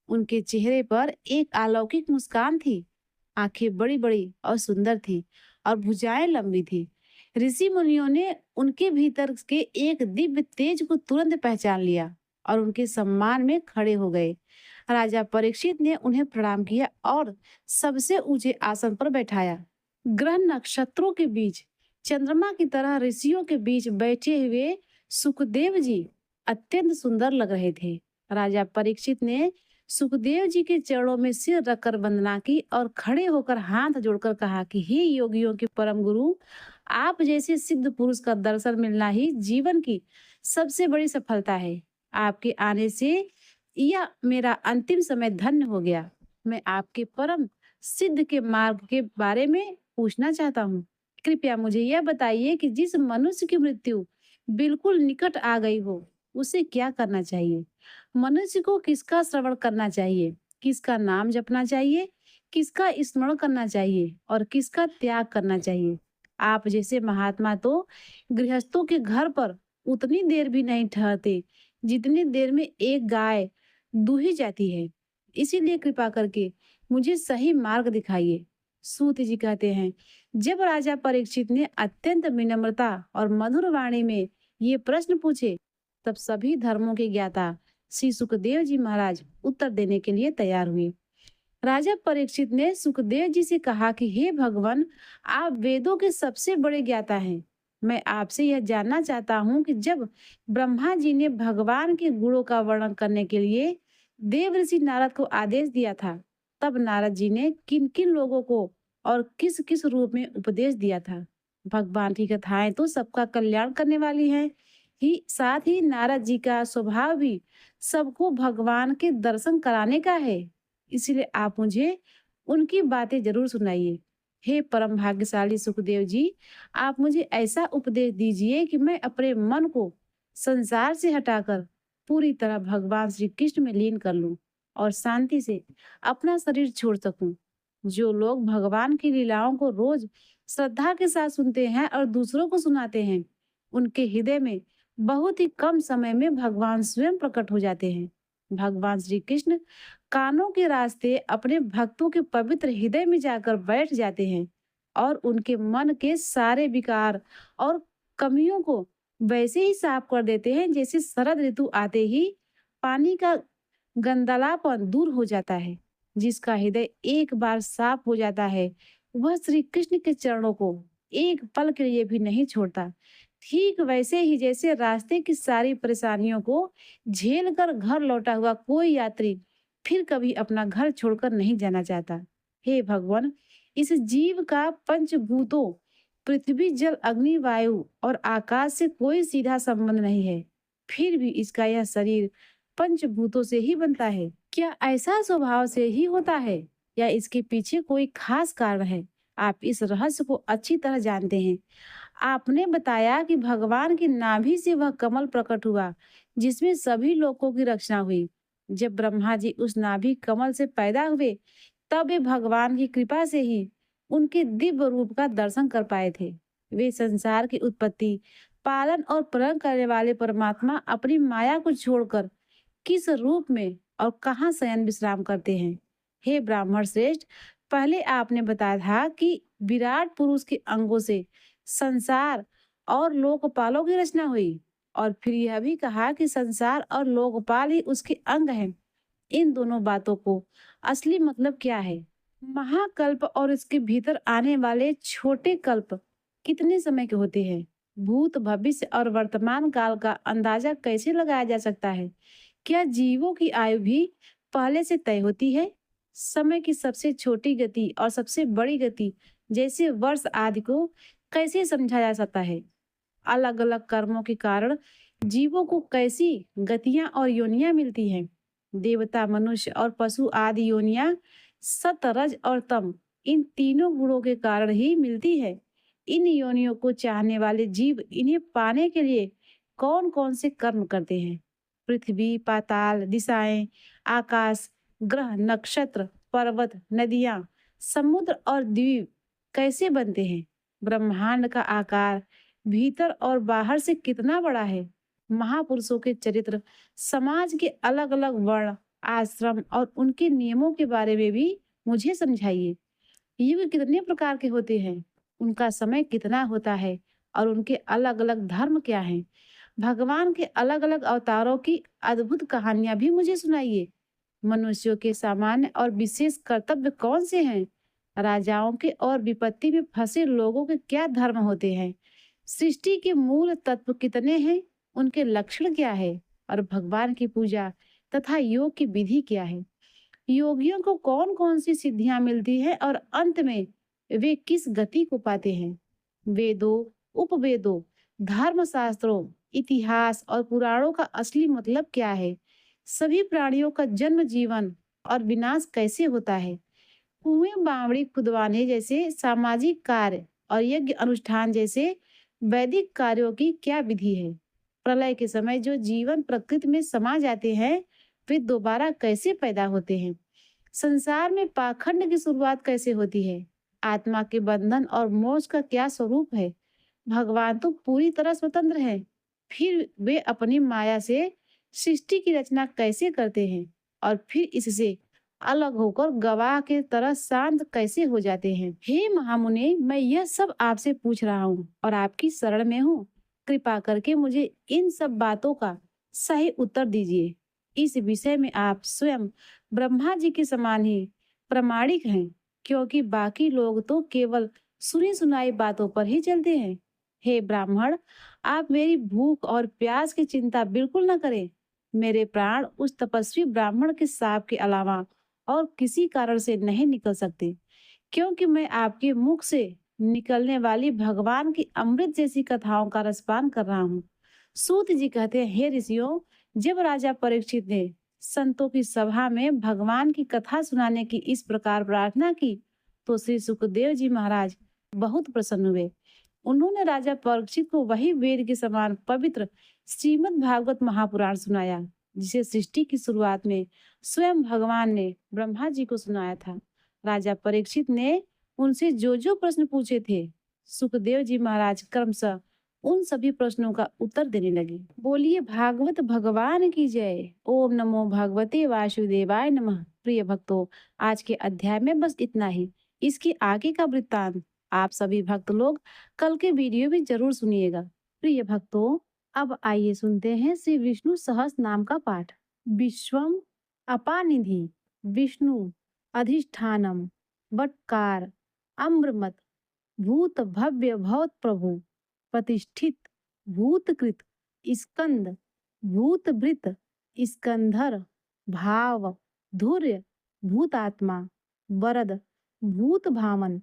उनके चेहरे पर एक अलौकिक मुस्कान थी। आंखें बड़ी बड़ी और सुंदर थी और भुजाएं लंबी थी। ऋषि मुनियों ने उनके भीतर के एक दिव्य तेज को तुरंत पहचान लिया और उनके सम्मान में खड़े हो गए। राजा परीक्षित ने उन्हें प्रणाम किया और सबसे ऊंचे आसन पर बैठाया। ग्रह नक्षत्रों के बीच चंद्रमा की तरह ऋषियों के बीच बैठे हुए सुखदेव जी अत्यंत सुंदर लग रहे थे। राजा परीक्षित ने सुखदेव जी के चरणों में सिर रखकर वंदना की और खड़े होकर हाथ जोड़कर कहा कि हे योगियों के परम गुरु, आप जैसे सिद्ध पुरुष का दर्शन मिलना ही जीवन की सबसे बड़ी सफलता है। आपके आने से यह मेरा अंतिम समय धन्य हो गया। मैं आपके परम सिद्ध के मार्ग के बारे में पूछना चाहता हूँ। कृपया मुझे यह बताइए कि जिस मनुष्य की मृत्यु बिल्कुल निकट आ गई हो, उसे क्या करना चाहिए? मनुष्य को किसका श्रवण करना चाहिए, किसका नाम जपना चाहिए, किसका स्मरण करना चाहिए और किसका त्याग करना चाहिए? आप जैसे महात्मा तो गृहस्थों के घर पर उतनी देर भी नहीं ठहरते जितनी देर में एक गाय दूही जाती है। इसीलिए कृपा करके मुझे सही मार्ग दिखाइए। सूत जी कहते हैं, जब राजा परीक्षित ने अत्यंत विनम्रता और मधुर वाणी में ये प्रश्न पूछे, तब सभी धर्मों के ज्ञाता श्री सुखदेव जी महाराज उत्तर देने के लिए तैयार हुए। राजा परीक्षित ने सुखदेव जी से कहा कि हे भगवान, आप वेदों के सबसे बड़े ज्ञाता हैं। मैं आपसे यह जानना चाहता हूँ कि जब ब्रह्मा जी ने भगवान के गुणों का वर्णन करने के लिए देव ऋषि नारद को आदेश दिया था, तब नारद जी ने किन किन लोगों को और किस किस रूप में उपदेश दिया था? भगवान की कथाएं तो सबका कल्याण करने वाली हैं, ही साथ ही नारद जी का स्वभाव भी सबको भगवान के दर्शन कराने का है। इसीलिए आप मुझे उनकी बातें जरूर सुनाइए। हे परम भाग्यशाली सुखदेव जी, आप मुझे ऐसा उपदेश दीजिए कि मैं अपने मन को संसार से हटाकर पूरी तरह भगवान श्री कृष्ण में लीन कर लूं और शांति से अपना शरीर छोड़ सकूं। जो लोग भगवान की लीलाओं को रोज श्रद्धा के साथ सुनते हैं और दूसरों को सुनाते हैं, उनके हृदय में बहुत ही कम समय में भगवान स्वयं प्रकट हो जाते हैं। भगवान श्री कृष्ण कानों के रास्ते अपने भक्तों के पवित्र हृदय में जाकर बैठ जाते हैं और उनके मन के सारे विकार और कमियों को वैसे ही साफ कर देते हैं जैसे शरद ऋतु आते ही पानी का गंदलापन दूर हो जाता है। जिसका हृदय एक बार साफ हो जाता है, वह श्री कृष्ण के चरणों को एक पल के लिए भी नहीं छोड़ता। ठीक वैसे ही जैसे रास्ते की सारी परेशानियों को झेल कर घर लौटा हुआ कोई यात्री फिर कभी अपना घर छोड़कर नहीं जाना चाहता। हे भगवान, इस जीव का पंचभूतों पृथ्वी, जल, अग्नि, वायु और आकाश से कोई सीधा संबंध नहीं है। फिर भी इसका यह शरीर पंचभूतों से ही बनता है। क्या ऐसा स्वभाव से ही होता है या इसके पीछे कोई खास कारण है? आप इस रहस्य को अच्छी तरह जानते हैं। आपने बताया कि भगवान की नाभि से वह कमल प्रकट हुआ जिसमें सभी लोगों की रचना हुई। जब ब्रह्मा जी उस नाभि कमल से पैदा हुए, तब वे भगवान की कृपा से ही उनके दिव्य रूप का दर्शन कर पाए थे। वे संसार की उत्पत्ति, पालन और पालन करने वाले परमात्मा अपनी माया को छोड़कर किस रूप में और कहाँ शयन विश्राम करते हैं? हे ब्राह्मण श्रेष्ठ, पहले आपने बताया था कि विराट पुरुष के अंगों से संसार और लोकपालों की रचना हुई, और फिर यह भी कहा कि संसार और लोकपाल ही उसके अंग हैं। इन दोनों बातों को असली मतलब क्या है? महाकल्प और इसके भीतर आने वाले छोटे कल्प कितने समय के होते हैं? भूत, भविष्य और वर्तमान काल का अंदाजा कैसे लगाया जा सकता है? क्या जीवों की आयु भी पहले से तय होती है? समय की सबसे छोटी गति और सबसे बड़ी गति जैसे वर्ष आदि को कैसे समझा जा सकता है? अलग अलग कर्मों के कारण जीवों को कैसी गतियां और योनियां मिलती हैं? देवता, मनुष्य और पशु आदि योनियां सत, रज और तम, इन तीनों गुणों के कारण ही मिलती है। इन योनियों को चाहने वाले जीव इन्हें पाने के लिए कौन कौन से कर्म करते हैं? पृथ्वी, पाताल, दिशाएं, आकाश, ग्रह, नक्षत्र, पर्वत, नदियां, समुद्र और द्वीप कैसे बनते हैं? ब्रह्मांड का आकार भीतर और बाहर से कितना बड़ा है? महापुरुषों के चरित्र, समाज के अलग अलग वर्ण, आश्रम और उनके नियमों के बारे में भी मुझे समझाइए। युग कितने प्रकार के होते हैं? उनका समय कितना होता है? और उनके अलग अलग धर्म क्या हैं? भगवान के अलग अलग अवतारों की अद्भुत कहानियां भी मुझे सुनाइए। मनुष्यों के सामान्य और विशेष कर्तव्य कौन से हैं? राजाओं के और विपत्ति में फंसे लोगों के क्या धर्म होते हैं? सृष्टि के मूल तत्व कितने हैं? उनके लक्षण क्या है? और भगवान की पूजा तथा योग की विधि क्या है? योगियों को कौन कौन सी सिद्धियां मिलती है और अंत में वे किस गति को पाते हैं? वेदों, उपवेदों, धर्मशास्त्रों, इतिहास और पुराणों का असली मतलब क्या है? सभी प्राणियों का जन्म, जीवन और विनाश कैसे होता है? कुएं, बावड़ी खुदवाने जैसे सामाजिक कार्य और यज्ञ अनुष्ठान जैसे वैदिक कार्यों की क्या विधि है? प्रलय के समय जो जीवन प्रकृति में समा जाते हैं, वे दोबारा कैसे पैदा होते हैं? संसार में पाखंड की शुरुआत कैसे होती है? आत्मा के बंधन और मोक्ष का क्या स्वरूप है? भगवान तो पूरी तरह स्वतंत्र है, फिर वे अपनी माया से सृष्टि की रचना कैसे करते हैं और फिर इससे अलग होकर गवाह के तरह शांत कैसे हो जाते हैं? हे महामुने, मैं यह सब आपसे पूछ रहा हूँ और आपकी शरण में हूँ। कृपा करके मुझे इन सब बातों का सही उत्तर दीजिए। इस विषय में आप स्वयं ब्रह्मा जी के समान ही प्रामाणिक हैं, क्योंकि बाकी लोग तो केवल सुनी सुनाई बातों पर ही चलते हैं। हे ब्राह्मण, आप मेरी भूख और प्यास की चिंता बिल्कुल न करें। मेरे प्राण उस तपस्वी ब्राह्मण के साप के अलावा और किसी कारण से नहीं निकल सकते, क्योंकि मैं आपके मुख से निकलने वाली भगवान की अमृत जैसी कथाओं का रसपान कर रहा हूँ। सूत जी कहते हैं, हे ऋषियों, जब राजा परीक्षित ने संतों की सभा में भगवान की कथा सुनाने की इस प्रकार प्रार्थना की, तो श्री सुखदेव जी महाराज बहुत प्रसन्न हुए। उन्होंने राजा परीक्षित को वही वेद के समान पवित्र श्रीमद् भागवत महापुराण सुनाया, जिसे सृष्टि की शुरुआत में स्वयं भगवान ने ब्रह्मा जी को सुनाया था। राजा परीक्षित ने उनसे जो जो प्रश्न पूछे थे, सुखदेव जी महाराज क्रमशः उन सभी प्रश्नों का उत्तर देने लगे। बोलिए भागवत भगवान की जय। ओम नमो भगवते वासुदेवाय नमः। प्रिय भक्तों, आज के अध्याय में बस इतना ही। इसके आगे का वृत्तांत आप सभी भक्त लोग कल के वीडियो में जरूर सुनिएगा। प्रिय भक्तों, अब आइए सुनते हैं श्री विष्णु सहस्त्र नाम का पाठ। विश्वम अपानिधि विष्णु अधिष्ठानम वटकार अम्रमत भूत भव्य भवत प्रभु प्रतिष्ठित भूतकृत स्कंद भूतभृत स्कंधर भाव धुर्य भूतात्मा वरद भूत भावन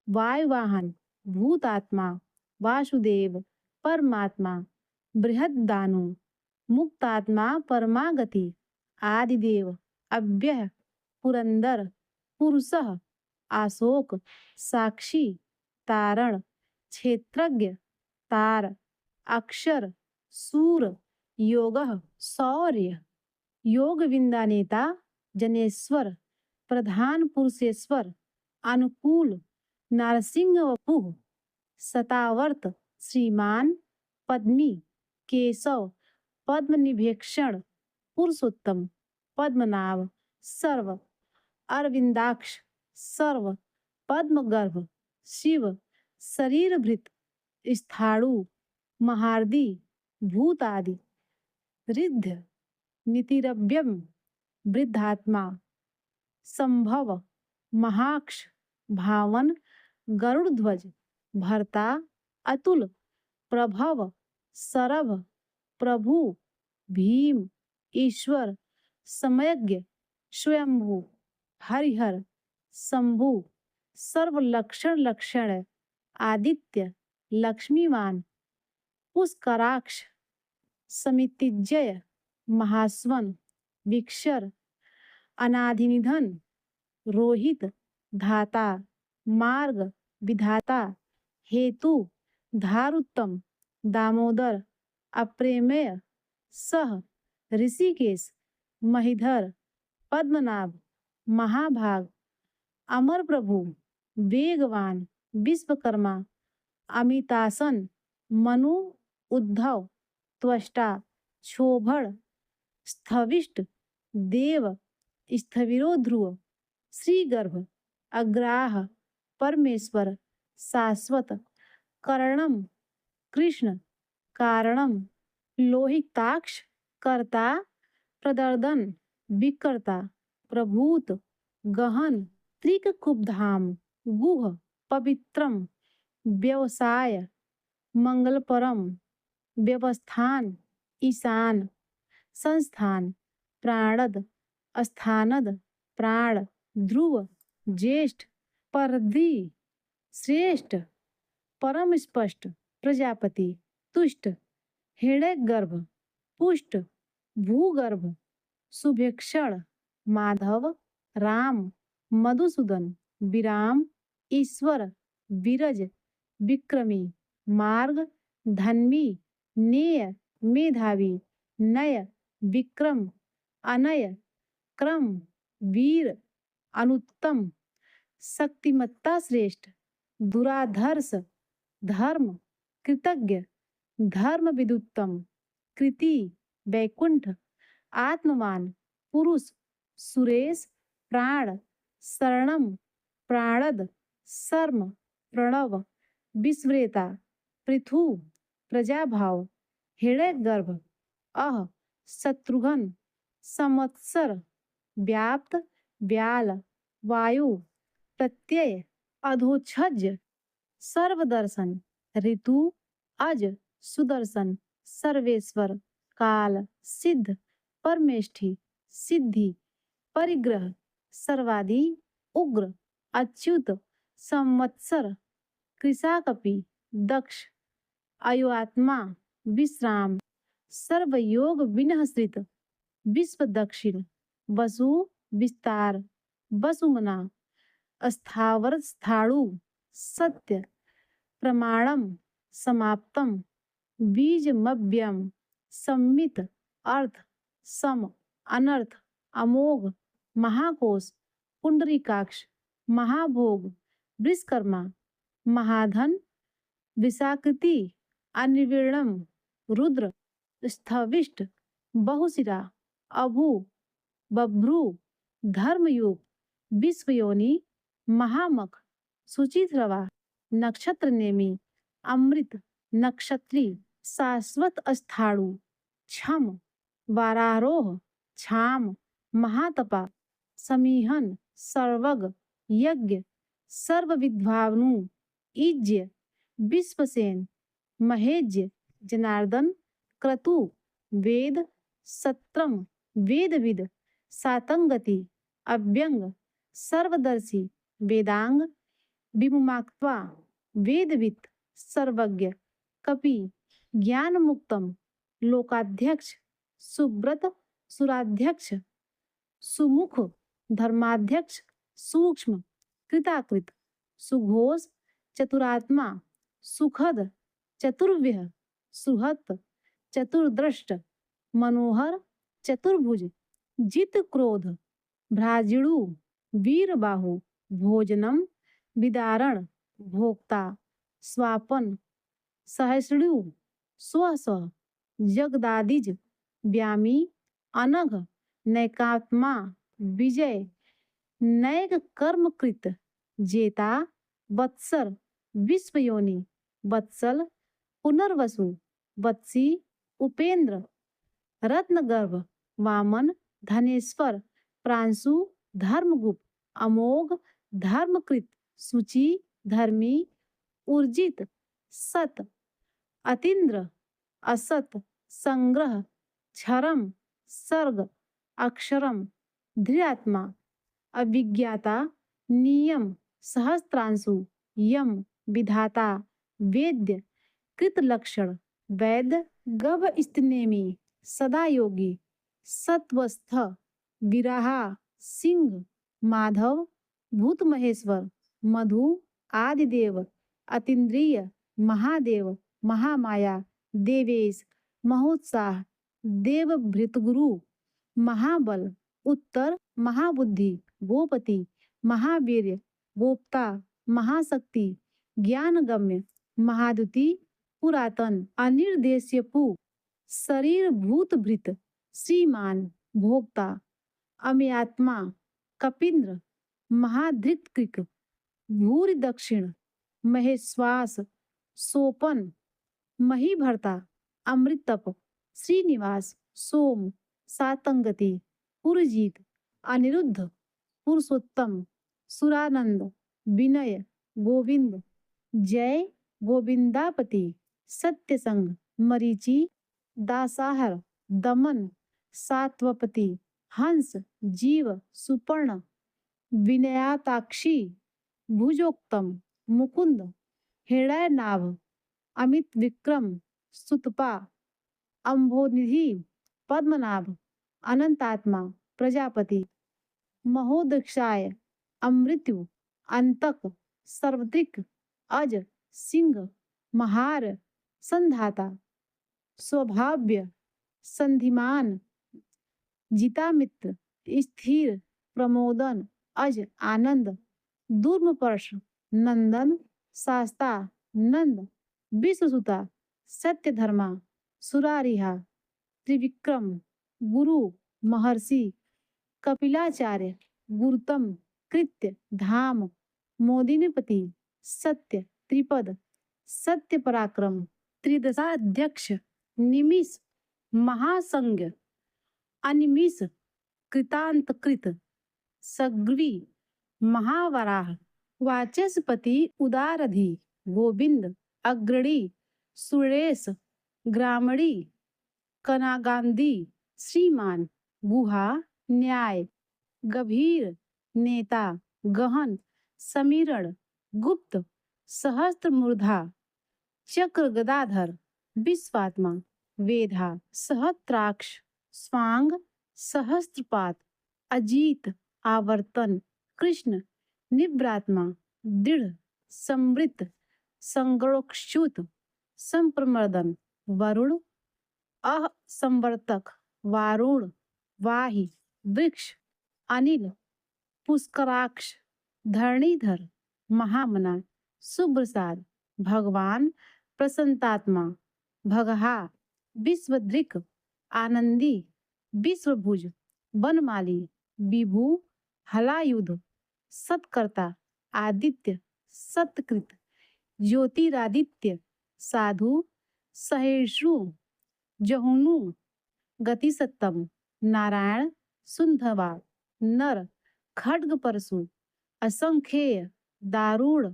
वायुवाहन भूतात्मा वासुदेव परमात्मा बृहदानु मुक्तात्मा परमागति आदिदेव अव्यय पुरंदर पुरुषः आशोक साक्षी तारण क्षेत्रज्ञ तार अक्षर सूर योगः शौर्य योग विंदानेता जनेश्वर प्रधान पुरुषेश्वर अनुकूल नारसिंह वपुः सतावर्त श्रीमान पद्मी केशव पद्मनिभेक्षण पुरुषोत्तम पद्मनाभ सर्व अरविंदाक्ष सर्व पद्मगर्भ शिव शरीरभृत स्थाणु महारदी भूतादि रिद्ध नितिरव्यम वृद्धात्मा संभव महाक्ष भावन गरुड़ध्वज भर्ता अतुल प्रभव सरभ प्रभु भीम ईश्वर समयज्ञ स्वयंभू हरिहर शंभु सर्वलक्षण लक्षण आदित्य लक्ष्मीवान पुष्कराक्ष समितिजय महास्वन विक्षर अनाधिनिधन रोहित धाता मार्ग विधाता हेतु धारुत्तम दामोदर अप्रेमेय सह ऋषिकेश महिधर पद्मनाभ महाभाग अमर प्रभु वेगवान विश्वकर्मा अमितासन मनु उद्धव त्वष्टा क्षोभण स्थविष्ट देव स्थविरो ध्रुव श्रीगर्भ अग्राह परमेश्वर शाश्वत कर्णम कृष्ण कारणम लोहिताक्ष कर्ता प्रदर्दन विकर्ता प्रभूत गहन त्रिककुब्धाम गुह पवित्रम व्यवसाय मंगलपरम व्यवस्थान ईशान संस्थान प्राणद स्थानद प्राण ध्रुव ज्येष्ठ परधि श्रेष्ठ परम स्पष्ट प्रजापति तुष्ट हृदय गर्भ पुष्ट भूगर्भ शुभेक्षण माधव राम मधुसूदन विराम ईश्वर विरज विक्रमी मार्ग धन्वी नेय मेधावी नय विक्रम अनय क्रम वीर अनुत्तम शक्तिमत्ता श्रेष्ठ दुराधर्ष धर्म कृतज्ञ धर्म विदुत्तम कृति वैकुंठ आत्मवान पुरुष सुरेश प्राण शरणम प्राणद शर्म प्रणव विश्वेता पृथु प्रजाभाव हृदय गर्भ अह शत्रुघ्न संवत्सर व्याप्त व्याल वायु प्रत्यय अधोछज सर्वदर्शन ऋतु अज सुदर्शन सर्वेश्वर काल सिद्ध परमेष्ठि सिद्धि परिग्रह सर्वादि उग्र अच्युत संवत्सर कृषाकपि दक्ष अयोआत्मा विश्राम सर्वयोग विनहश्रित विश्व दक्षिण वसु विस्तार वसुमना स्थावर स्थाणु सत्य प्रमाणम समाप्तम बीजमव्यम सम्मित अर्थ सम अनर्थ अमोघ महाकोश पुंडरीकाक्ष महाभोग विश्वकर्मा महाधन विशाकृति अनिर्विणम रुद्र स्थविष्ट बहुशिरा अभु बभ्रु धर्मयुग विश्वयोनि महामख सुचित्रवा नक्षत्र नेमी अमृत नक्षत्री शाश्वत स्थाणु छम वारारोह छाम महातपा समीहन सर्वग यज्ञ सर्वविद्भावनु ईज्य विश्वसेन महेज्य जनार्दन क्रतु वेद सत्रम वेदविद सातंगति अव्यंग सर्वदर्शी वेदांग विमुक्त्वा वेदवित् सर्वज्ञ कपि ज्ञान मुक्तम लोकाध्यक्ष सुब्रत सुराध्यक्ष सुमुख धर्माध्यक्ष सूक्ष्म कृताकृत सुघोष चतुरात्मा सुखद चतुर्व्यह सुहत चतुर्दृष्ट मनोहर चतुर्भुज जित क्रोध भ्राजिणु वीरबाहु भोजनम विदारण भोक्ता स्वापन सहस्रु स्व जगदादिज व्यामी अनघ नैकात्मा विजय नैक कर्मकृत जेता वत्सर विश्वयोनि वत्सल पुनर्वसु वत्सी उपेंद्र रत्नगर्भ वामन धनेश्वर प्रांशु धर्मगुप्त अमोघ धर्मकृत सुचि धर्मी ऊर्जित सत अतीन्द्र असत संग्रह क्षरम सर्ग अक्षरम धृत्मा अभिज्ञाता नियम सहस्त्रांशु यम विधाता वेद्य कृतलक्षण वैद्य गभ स्त्नेमी सदा योगी सत्वस्थ विराहा सिंह माधव भूत महेश्वर मधु आदिदेव अतीन्द्रिय महादेव महामाया देवेश महोत्साह देवभृतगुरु महाबल उत्तर महाबुद्धि गोपति महावीर्य गोप्ता महाशक्ति ज्ञानगम्य महादुति पुरातन अनिर्देश्यपु शरीर भूतभृत श्रीमान भोक्ता अम्यात्मा कपिंद्र महाधृतकृक भूरि दक्षिण महेश्वास सोपन महीभर्ता अमृतप श्रीनिवास सोम सातंगति पुरजीत अनिरुद्ध पुरुषोत्तम सुरानंद विनय गोविंद जय गोविंदापति सत्यसंग मरीचि दासाहर दमन सात्वपति हंस जीव सुपर्ण विनयाताक्षी भुजोक्तम मुकुंद हृदय नाभ अमित विक्रम सुतपा अम्भोनिधि पद्मनाभ अनंतात्मा प्रजापति महोदक्षाय अमृत्यु अंतक सर्वत्रिक अज सिंह महार संधाता स्वभाव्य संधिमान जितामित्र स्थिर प्रमोदन अज आनंद दुर्मपर्श नंदन शास्ता नंद विश्वसुता सत्यधर्मा सुरारिहा त्रिविक्रम गुरु महर्षि कपिलाचार्य गुरुतम कृत्य धाम मोदिनीपति सत्य त्रिपद सत्य पराक्रम त्रिदशाध्यक्ष निमिष महासंग अनिमिष कृतांतकृत सग्रवी महावराह वाचस्पति उदारधि गोविंद अग्रणी सुरेश ग्रामणी कनागांधी श्रीमान गुहा न्याय गंभीर नेता गहन समीरण गुप्त सहस्त्र मूर्धा चक्र गदाधर विश्वात्मा वेधा सहस्त्राक्ष स्वांग सहस्त्रपात अजीत आवर्तन कृष्ण निव्रात्मा दृढ़ समृत संगणोक्षुत संप्रमर्दन वरुण अह संवर्तक वारुण वाही वृक्ष अनिल पुष्कराक्ष धरणीधर महामना सुप्रसाद भगवान प्रसन्नात्मा भगहा विश्वधृक आनंदी विश्वभुज वनमाली विभु हलायुध सत्कर्ता आदित्य सत्कृत ज्योतिरादित्य साधु सहेषु जहुनु गति सत्तम नारायण सुंधवा नर खड्ग परशु असंख्येय दारुण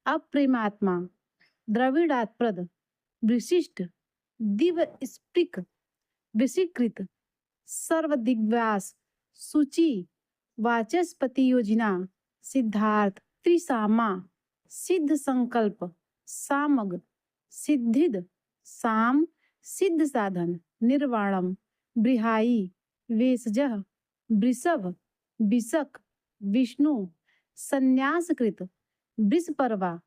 अप्रेमात्मा द्रविड़ात्प्रद विशिष्ट दिव स्पृक विशीकृत सर्वदिग्व्यास सूचि वाचस्पति योजना सिद्धार्थ त्रिसामा सिद्ध संकल्प सामग सिद्धिद साम सिद्ध साधन निर्वाणम बृहाई वेशजः वृषभ विशक विष्णु संन्यासकृत वृषपर्वा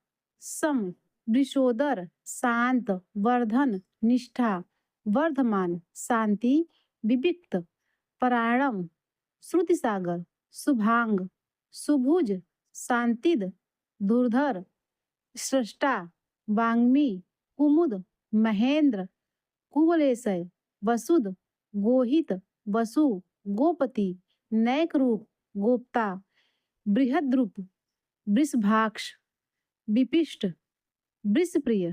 सम वृषोदर शांत वर्धन निष्ठा वर्धमान शांति विविक्त परायणम श्रुतिसागर शुभांग सुभुज शांतिद धुरधर सृष्टा वाग्मी कुमुद महेंद्र कुवलेशय वसुद गोहित वसु गोपति नैक रूप गोप्ता बृहद्रूप वृषभाक्ष विपिष्ट वृषप्रिय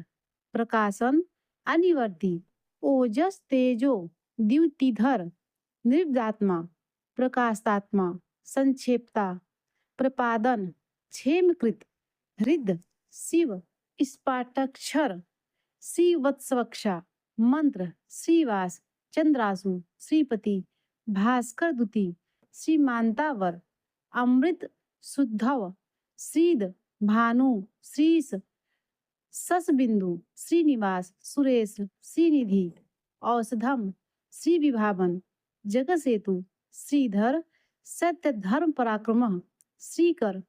प्रकाशन अनिवर्ती ओजस तेजो द्युतिधर निर्दात्मा प्रकाशात्मा संक्षेपता प्रपादन क्षेमकृत हृद शिव स्पाटक्षर श्रीवत्सवक्षा मंत्र श्रीवास चंद्रासु श्रीपति भास्कर दुति श्रीमांतावर अमृत शुद्धव श्रीद भानु श्रीस ससबिंदु श्रीनिवास सुरेश श्रीनिधि औषधम श्री विभावन जगसेतु श्रीधर सत्य धर्म पराक्रम श्रीकर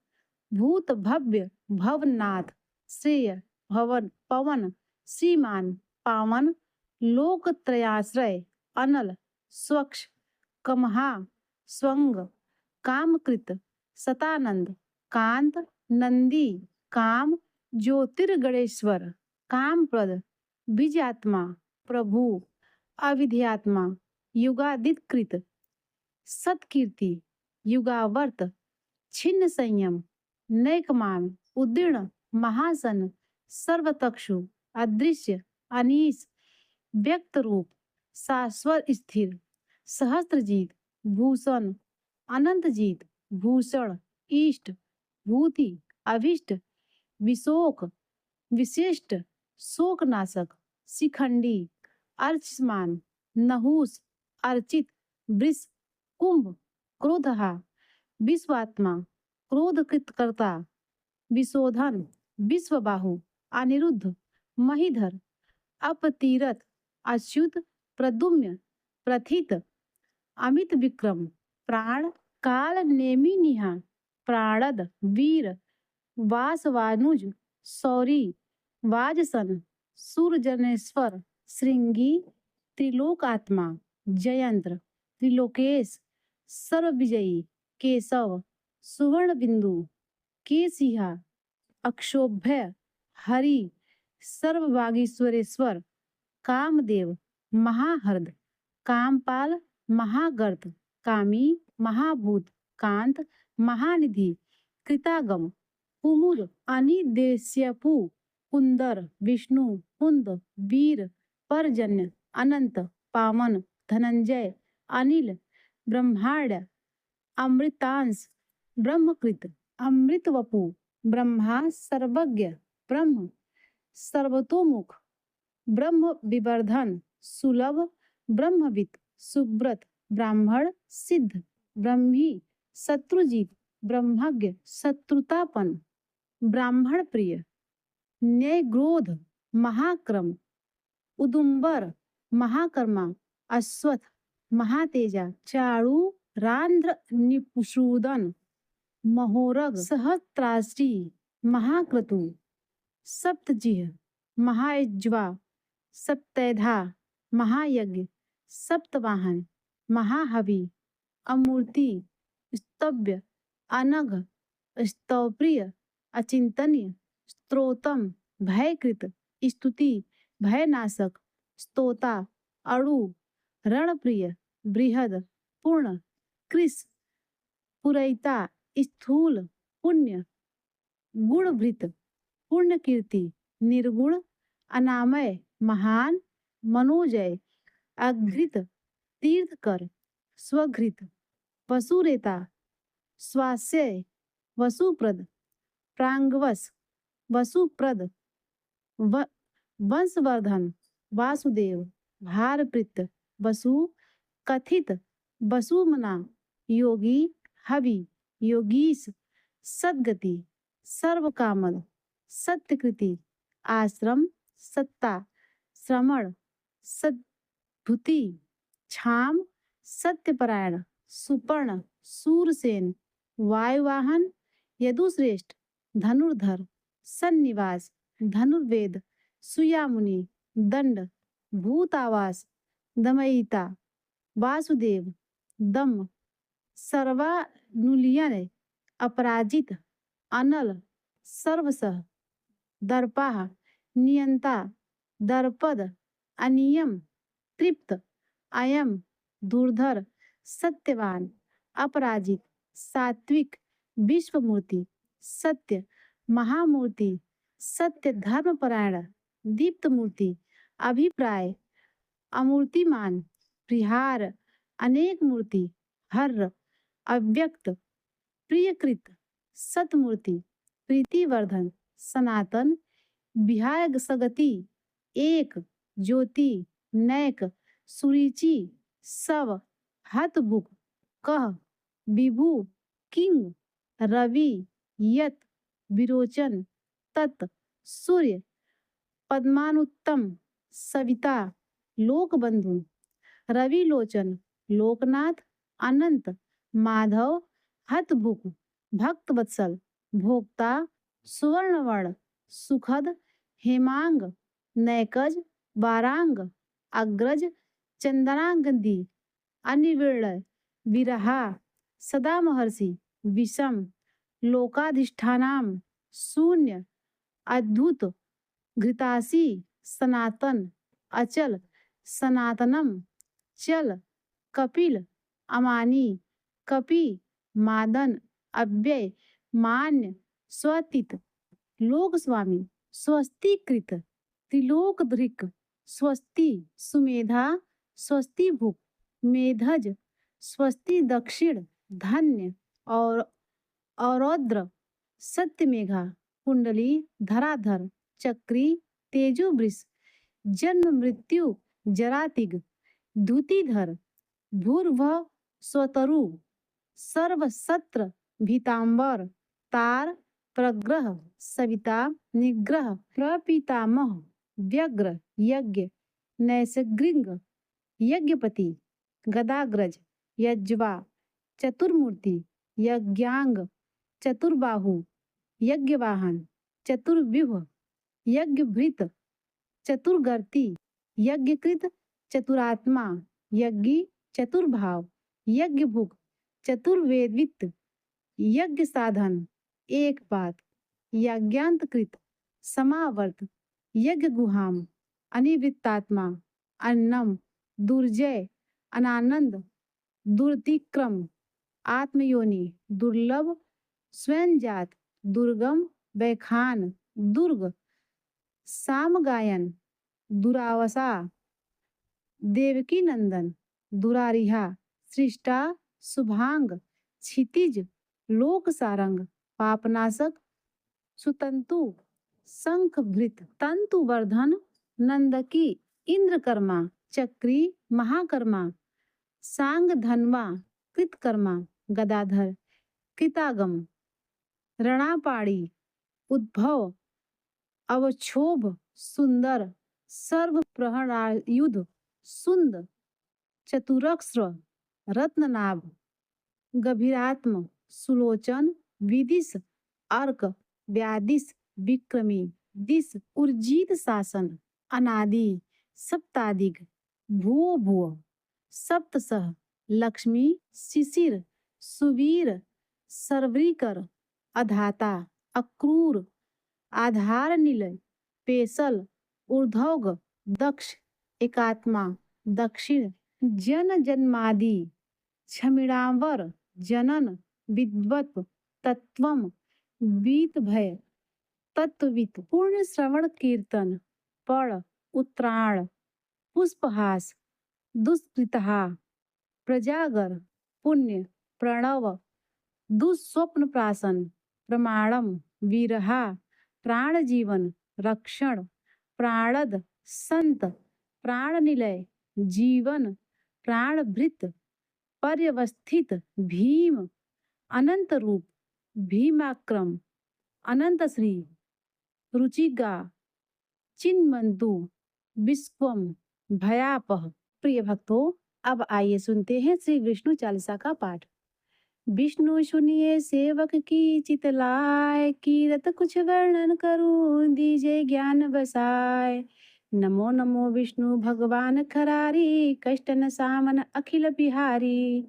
भूत भव्य भवनाथ श्रेय भवन पवन श्रीमान पावन लोकत्रयाश्रय अनल स्वच्छ कमहा स्वंग कामकृत सतानंद कांत नंदी काम ज्योतिर्गणेश्वर कामप्रद बीजात्मा प्रभु अविध्यात्मा युगादितकृत सत्कीर्ति युगावर्त छिन्न संयम नैकमान उदीर्ण महासन सर्वतक्षु अदृश्य अनीस व्यक्त रूप शाश्वत स्थिर सहस्त्रजीत भूषण अनंतजीत भूषण इष्ट भूति अभिष्ट विशोक विशिष्ट शोकनाशक शिखंडी अर्चमान नहुस अर्चित वृष कुंभ क्रोधहा विश्वात्मा क्रोधकृतकर्ता विशोधन विश्वबाहु अनिरुद्ध महीधर अपतीरथ अच्युत प्रद्युम्न प्रथित अमित विक्रम प्राण काल नेमि निहा प्राणद वीर वासवानुज सौरी वाजसन सूरजनेश्वर श्रृंगी त्रिलोकात्मा जयंत्र त्रिलोकेश सर्वविजयी केशव सुवर्ण बिंदु केसिहा अक्षोभ्य हरि सर्ववागीश्वरेश्वर कामदेव महाहर्द कामपाल महागर्त कामी महाभूत कांत महानिधि कृतागम कुमुद अनिदेश्यपु कुंदर विष्णु कुंद वीर परजन्य अनंत पावन धनंजय अनिल ब्रह्मांड अमृतांश ब्रह्मकृत अमृतवपु ब्रह्मा सर्वज्ञ ब्रह्म सर्वतोमुख ब्रह्म विवर्धन सुलभ ब्रह्मविद सुब्रत ब्राह्मण सिद्ध ब्रह्मी शत्रुजीत ब्रह्मज्ञ शत्रुतापन ब्राह्मण प्रिय न्याय क्रोध महाक्रम उदुम्बर महाकर्मा अश्वत्थ महातेजा चारु रांध्र निपुषूदन महोरग सहस्त्राष्टी महाक्रतु सप्तजिह महायज्वा सप्तैधा महायज्ञ सप्तवाहन महाहवि अमूर्ति स्तव्य अनघ स्तवप्रिय अचिंतन्य स्त्रोतम भयकृत स्तुति भयनाशक स्तोता अणु रणप्रिय बृहद पूर्ण कृष पुरैता स्थूल पुण्य गुणभृत पुण्य कीर्ति निर्गुण अनामय महान, मनोजय, अघृत, तीर्थकर, स्वघृत, वसुरेता, स्वास्य, वसुप्रद, प्रांगवस, वसुप्रद, व वंशवर्धन, वासुदेव, भारप्रीत, वसु, कथित, वसुमना, योगी, हवि, योगीश, सद्गति, सर्वकामद, सत्यकृति, आश्रम, सत्ता, श्रमण, सद्भुति, क्षाम, सत्यपरायण, सुपर्ण, सूरसेन, वायुवाहन, यदुश्रेष्ठ, धनुर्धर, सन्निवास, धनुर्वेद, सुयामुनि, दंड, भूतावास, दमयिता, वासुदेव, दम, सर्वानुलियन, अपराजित, अनल, सर्वसह, दर्पाः, नियंता, दर्पद, अनियम, तृप्त, अयम, धुर्धर, सत्यवान, अपराजित, सात्विक, विश्वमूर्ति, सत्य, महामूर्ति, सत्य धर्मपरायण, दीप्त मूर्ति, अभिप्राय, अमूर्तिमान, प्रिहार, अनेक मूर्ति, हर, अव्यक्त, प्रियकृत, सतमूर्ति, प्रीतिवर्धन, सनातन, विहाय सगति, एक, ज्योति, नैक, सुरुचि, सव, हतबुक, कह, विभु, किंग, रवि, यत, विरोचन, तत्, सूर्य, पद्मानुत्तम, सविता, लोकबंधु, रविलोचन, लोकनाथ, अनंत, माधव, हतभुक, भक्तवत्सल, भोक्ता, सुवर्णवर्ण, सुखद, हेमांग, नैकज, वारांग, अग्रज, चंदनागंधी, अनिविड़, विरहा, सदा महर्षि, विषम, लोकाधिष्ठानाम, शून्य, अद्भुत, घृतासी, सनातन, अचल, सनातनम, चल, कपिल, अमानी, कपि, मादन, अव्यय, मान्य, स्वतित, लोकस्वामी, स्वस्तिकृत, त्रिलोकधृक, स्वस्ति, सुमेधा, स्वस्ति भुक, मेधज, स्वस्ति दक्षिण, धन्य, और औरौद्र, सत्यमेघा, कुंडली, धराधर, चक्री, तेजोवृष, जन्म मृत्यु, जरातिग, द्युतिधर, भूर्भ, स्वतरु, सर्वसत्र, भीतांबर, तार, प्रग्रह, सविता, निग्रह, प्रपितामह, व्यग्र, यज्ञ, नैसगृंग, यज्ञपति, गदाग्रज, यज्वा, चतुर्मूर्ति, यज्ञांग, चतुर्बाहु, यज्ञवाहन, चतुर्व्यूह, यज्ञभृत, चतुर्गर्ति, यज्ञकृत, चतुरात्मा, यज्ञी, चतुर्भाव, यज्ञभुक, चतुर्वेदवित्त, यज्ञ साधन, एक बात, यज्ञांतकृत, समावर्त, यज्ञ गुहाम, अनिवृत्तात्मा, अन्नम, दुर्जय, अनानंद, दुर्तिक्रम, आत्मयोनि, दुर्लभ, स्वयंजात, दुर्गम, वैखान, दुर्ग, सामगायन, दुरावसा, देवकी नंदन, दुरारिहा, सृष्टा, शुभांग, क्षितिज, लोक सारंग, पापनाशक, सुतंतु, शंखभृत, तंतुवर्धन, नंदकी, इंद्रकर्मा, चक्री, महाकर्मा, सांग धनवा, कृतकर्मा, गदाधर, कृतागम, रणापाड़ी, उद्भव, अवक्षोभ, सुंदर, सर्व प्रहरायुध, सुंद, चतुरस्र, रत्ननाभ, गभीरात्म, सुलोचन, विदिश, अर्क, व्यादिश, विक्रमी, दिश, उर्जित शासन, अनादि, सप्तादिग, भुवो भुव, सप्तसह, लक्ष्मी, शिशिर, सुवीर, सर्वरीकर, अधाता, अक्रूर, आधार निलय, पेशल, ऊर्ध्वग, दक्ष, एकात्मा, दक्षिण, जन जन्मादि, क्षमिणावर, जनन, विद्वत्, तत्वम, वीत भय, तत्वित, पूर्ण श्रवण कीर्तन, पढ़, उत्तरायण, पुष्पहास, दुष्कृतः, प्रजागर, पुण्य, प्रणव, दुःस्वप्न प्राशन, प्रमाणम, वीरहा, प्राण जीवन, रक्षण, प्राणद, संत, प्राण निलय, जीवन, प्राणभृत, पर्यवस्थित, भीम, अनंत रूप, भीमाक्रम, अनंत श्री, रुचिगा, चिन्मंतु, विश्वम, भयापह। प्रिय भक्तों, अब आइए सुनते हैं श्री विष्णु चालीसा का पाठ। विष्णु सुनिए सेवक की चितलाय, कीरत कुछ वर्णन करूं दीजे ज्ञान बसाए। नमो नमो विष्णु भगवान खरारी, कष्ट न सामन अखिल बिहारी।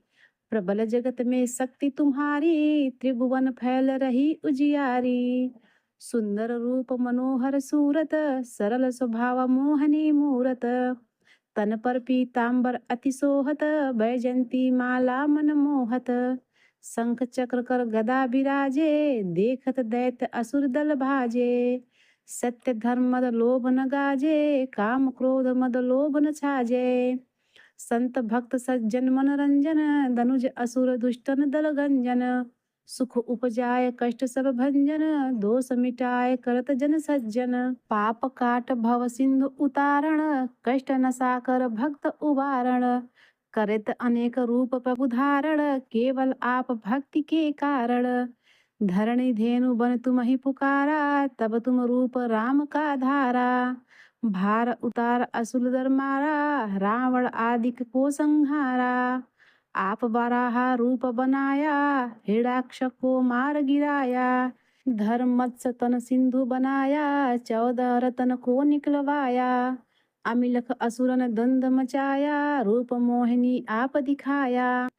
प्रबल जगत में शक्ति तुम्हारी, त्रिभुवन फैल रही उजियारी। सुंदर रूप मनोहर सूरत, सरल स्वभाव मोहनी मूरत। तन पर पीतांबर अति सोहत, बैजंती माला मन मोहत। शंख चक्र कर गदा बिराजे, देखत दैत्य असुर दल भाजे। सत्य धर्म मद लोभ न गाजे, काम क्रोध मद लोभ न छाजे। संत भक्त सज्जन मनोरंजन, धनुज असुर दुष्टन दल गंजन। सुख उपजाय कष्ट सब भंजन, दोष मिटाय करत जन सज्जन। पाप काट भव सिंधु उतारण, कष्ट नसा कर भक्त उबारण। करित अनेक रूप प्रभु धारण, केवल आप भक्ति के कारण। धरणी धेनु बन तुम ही पुकारा, तब तुम रूप राम का धारा। भार उतार असुर दर मारा, रावण आदिक को संहारा। आप वराहा रूप बनाया, हिरण्याक्ष को मार गिराया। धर्म मत्स्य तन सिंधु बनाया, 14 रतन को निकलवाया। अमिलख असुरन द्वंद मचाया, रूप मोहिनी आप दिखाया।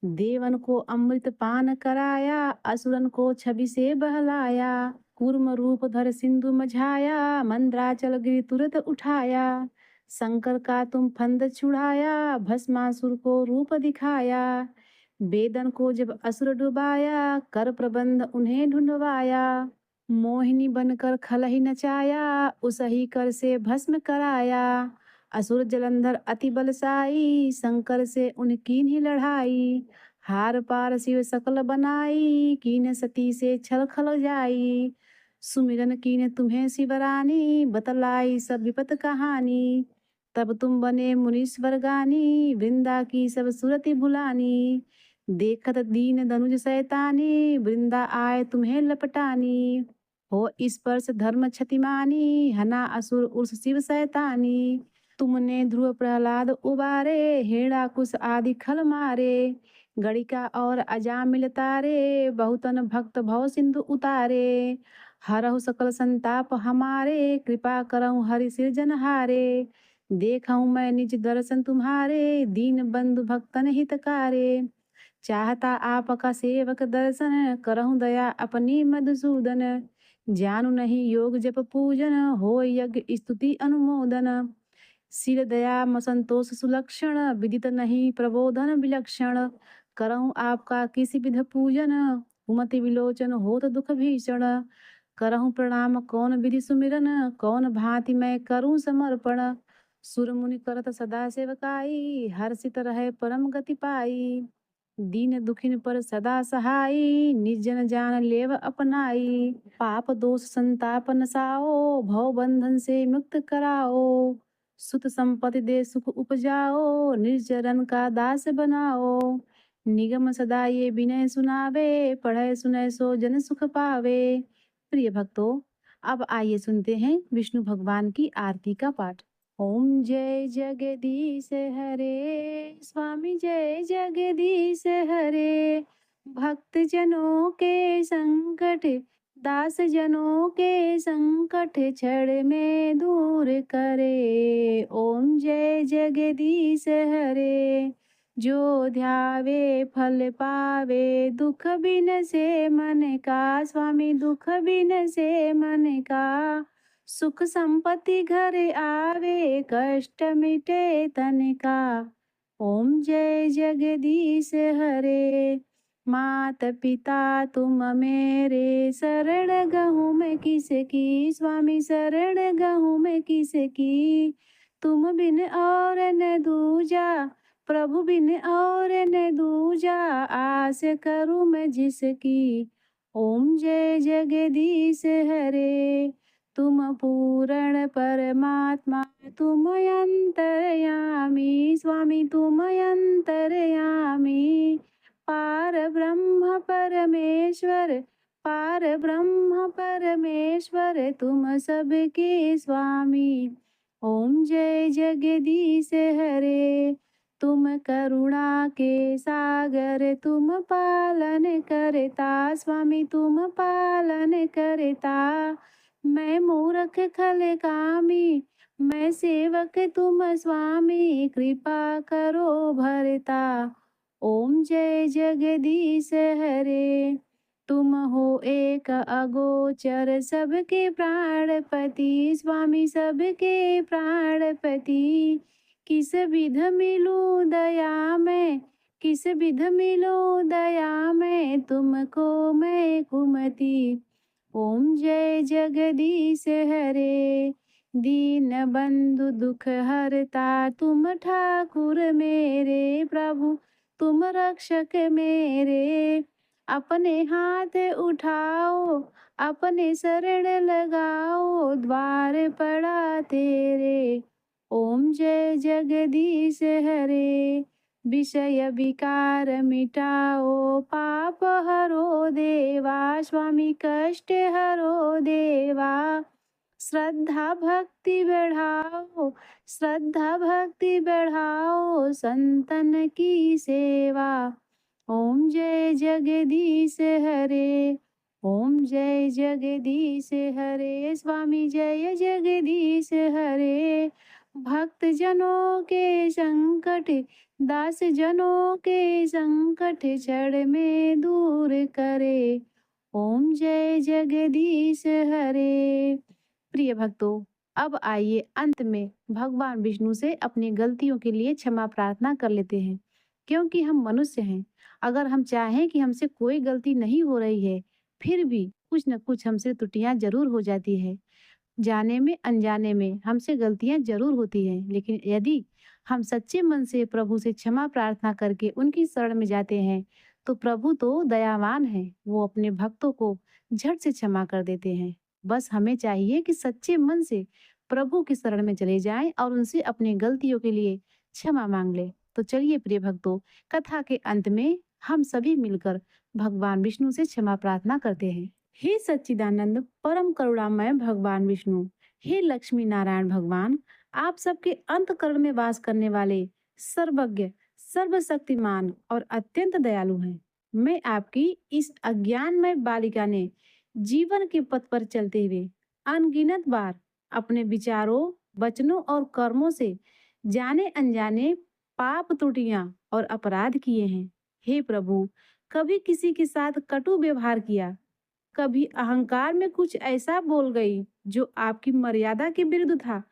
देवन को अमृत पान कराया, असुरन को छवि से बहलाया। कूर्म रूप धर सिंधु मझाया, मंद्राचल गिरि तुरत उठाया। शंकर का तुम फंद छुड़ाया, भस्मासुर को रूप दिखाया। वेदन को जब असुर डुबाया, कर प्रबंध उन्हें ढूंढवाया। मोहिनी बनकर खल ही नचाया, उसही कर से भस्म कराया। असुर जलंधर अति बलशाई, शंकर से उनकी ही लड़ाई। हार पार शिव सकल बनाई, कीन सती से छल खल जाई। सुमिरन कीन तुम्हें शिवरानी, बतलाई सब विपत कहानी। तब तुम बने मुनीश्वर गानी, वृंदा की सब सुरति भुलानी। देखत दीन धनुज सैतानी, वृंदा आए तुम्हें लपटानी। हो स्पर्श धर्म क्षतिमानी, हना असुर उर्स शिव सैतानी। तुमने ध्रुव प्रहलाद उबारे, हिरण्याकुश आदि खल मारे। गणिका और अजामिल तारे, बहुतन भक्त भव सिंधु उतारे। हरहु सकल संताप हमारे, कृपा करहु हरि सिरजनहारे। देखहु मैं निज दर्शन तुम्हारे, दीन बंधु भक्तन हितकारे। चाहता आपका सेवक दर्शन, करहु दया अपनी मधुसूदन। जानु नहीं योग जप पूजन, हो यज्ञ स्तुति अनुमोदन। शील दया संतोष सुलक्षण, विदित नहीं प्रबोधन विलक्षण। करहु आपका किसी विध पूजन, कुमति विलोचन होत दुख भीषण। करहु प्रणाम कौन विधि सुमिरन, कौन भांति मैं करूं समर्पण। सुर मुनि करत सदा सेवकाई, हर्षित रहे परम गति पाई। दीन दुखिन पर सदा सहाई, निर्जन जान लेव अपनाई। पाप दोष संताप नसाओ, भव बंधन से मुक्त कराओ। सुत संपत्ति दे सुख उपजाओ, निर्जरन का दास बनाओ। निगम सदा ये विनय सुनावे, पढ़े सुने सो जन सुख पावे। प्रिय भक्तों, अब आइए सुनते हैं विष्णु भगवान की आरती का पाठ। ओम जय जगदीश हरे, स्वामी जय जगदीश हरे। भक्त जनों के संकट, दास जनों के संकट क्षण में दूर करे। ओम जय जगदीश हरे। जो ध्यावे फल पावे, दुख बिन से मन का। स्वामी दुख बिन से मन का। सुख संपत्ति घर आवे, कष्ट मिटे तन का। ओम जय जगदीश हरे। मात पिता तुम मेरे, शरण गहूँ मैं किसकी, स्वामी शरण गहूँ मैं किसकी। तुम बिन और न दूजा, प्रभु बिन और न दूजा, आस करूँ मैं जिसकी। ओम जय जगदीश हरे, तुम पूर्ण परमात्मा, तुम अंतर्यामी, स्वामी तुम अंतर्यामी। पार ब्रह्म परमेश्वर, पार ब्रह्म परमेश्वर, तुम सबके स्वामी। ओम जय जगदीश हरे, तुम करुणा के सागर, तुम पालन करता, स्वामी तुम पालन करता। मैं मूर्ख खल कामी, मैं सेवक तुम स्वामी, कृपा करो भरता। ओम जय जगदीश हरे, तुम हो एक अगोचर, सबके प्राणपति, स्वामी सबके प्राणपति। किस विध मिलूं दया में, किस विध मिलूं दया में, तुमको मैं कुमति। ओम जय जगदीश हरे, दीन बंधु दुख हरता, तुम ठाकुर मेरे, प्रभु तुम रक्षक मेरे। अपने हाथ उठाओ, अपने शरण लगाओ, द्वार पड़ा तेरे। ओम जय जगदीश हरे, विषय विकार मिटाओ, पाप हरो देवा, स्वामी कष्ट हरो देवा। श्रद्धा भक्ति बढ़ाओ, श्रद्धा भक्ति बढ़ाओ, संतन की सेवा। ओम जय जगदीश हरे, ओम जय जगदीश हरे, स्वामी जय जगदीश हरे। भक्त जनों के संकट, दास जनों के संकट, क्षण में दूर करे। ओम जय जगदीश हरे। प्रिय भक्तों, अब आइए अंत में भगवान विष्णु से अपनी गलतियों के लिए क्षमा प्रार्थना कर लेते हैं। क्योंकि हम मनुष्य हैं, अगर हम चाहें कि हमसे कोई गलती नहीं हो रही है, फिर भी कुछ न कुछ हमसे त्रुटियां जरूर हो जाती है। जाने में अनजाने में हमसे गलतियां जरूर होती हैं, लेकिन यदि हम सच्चे मन से प्रभु से क्षमा प्रार्थना करके उनकी शरण में जाते हैं, तो प्रभु तो दयावान है, वो अपने भक्तों को झट से क्षमा कर देते हैं। बस हमें चाहिए कि सच्चे मन से प्रभु की शरण में चले जाएं और उनसे अपनी गलतियों के लिए क्षमा मांग ले। तो चलिए प्रिय भक्तों, कथा के अंत में हम सभी मिलकर भगवान विष्णु से क्षमा प्रार्थना करते हैं। हे सच्चिदानंद परम करुणामय भगवान विष्णु, हे लक्ष्मी नारायण भगवान, आप सबके अंतःकरण में वास करने वाले सर्वज्ञ, सर्वशक्तिमान और अत्यंत दयालु हैं। मैं आपकी इस अज्ञानमय बालिका ने जीवन के पथ पर चलते हुए अनगिनत बार अपने विचारों, वचनों और कर्मों से जाने अनजाने पाप त्रुटियां और अपराध किए हैं। हे प्रभु, कभी किसी के साथ कटु व्यवहार किया, कभी अहंकार में कुछ ऐसा बोल गई जो आपकी मर्यादा के विरुद्ध था,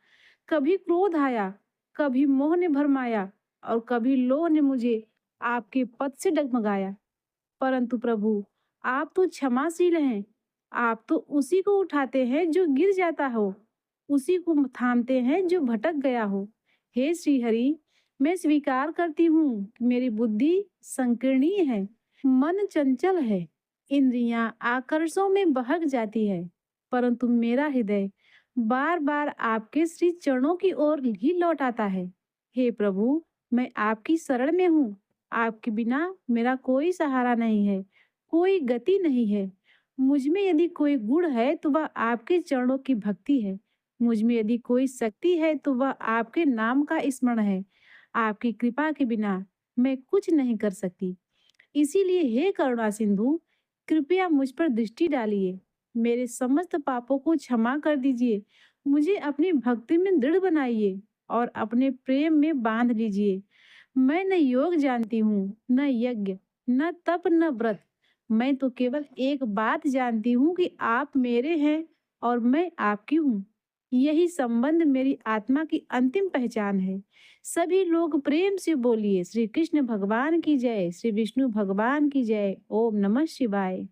कभी क्रोध आया, कभी मोह ने भरमाया और कभी लोभ ने मुझे आपके पद से डगमगाया। परंतु प्रभु, आप तो क्षमाशील हैं। आप तो उसी को उठाते हैं जो गिर जाता हो, उसी को थामते हैं जो भटक गया हो। हे श्री हरि, मैं स्वीकार करती हूँ कि मेरी बुद्धि संकीर्णीय है, मन चंचल है, इंद्रियां आकर्षों में बहक जाती है, परंतु मेरा हृदय बार बार आपके श्री चरणों की ओर ही लौट आता है। हे प्रभु, मैं आपकी शरण में हूँ। आपके बिना मेरा कोई सहारा नहीं है, कोई गति नहीं है। मुझ में यदि कोई गुण है तो वह आपके चरणों की भक्ति है। मुझ में यदि कोई शक्ति है तो वह आपके नाम का स्मरण है। आपकी कृपा के बिना मैं कुछ नहीं कर सकती। इसीलिए हे करुणा सिंधु, कृपया मुझ पर दृष्टि डालिए, मेरे समस्त पापों को क्षमा कर दीजिए, मुझे अपनी भक्ति में दृढ़ बनाइए और अपने प्रेम में बांध लीजिए। मैं न योग जानती हूँ, न यज्ञ, न तप, न व्रत। मैं तो केवल एक बात जानती हूँ कि आप मेरे हैं और मैं आपकी हूँ। यही संबंध मेरी आत्मा की अंतिम पहचान है। सभी लोग प्रेम से बोलिए, श्री कृष्ण भगवान की जय, श्री विष्णु भगवान की जय। ओम नमः शिवाय।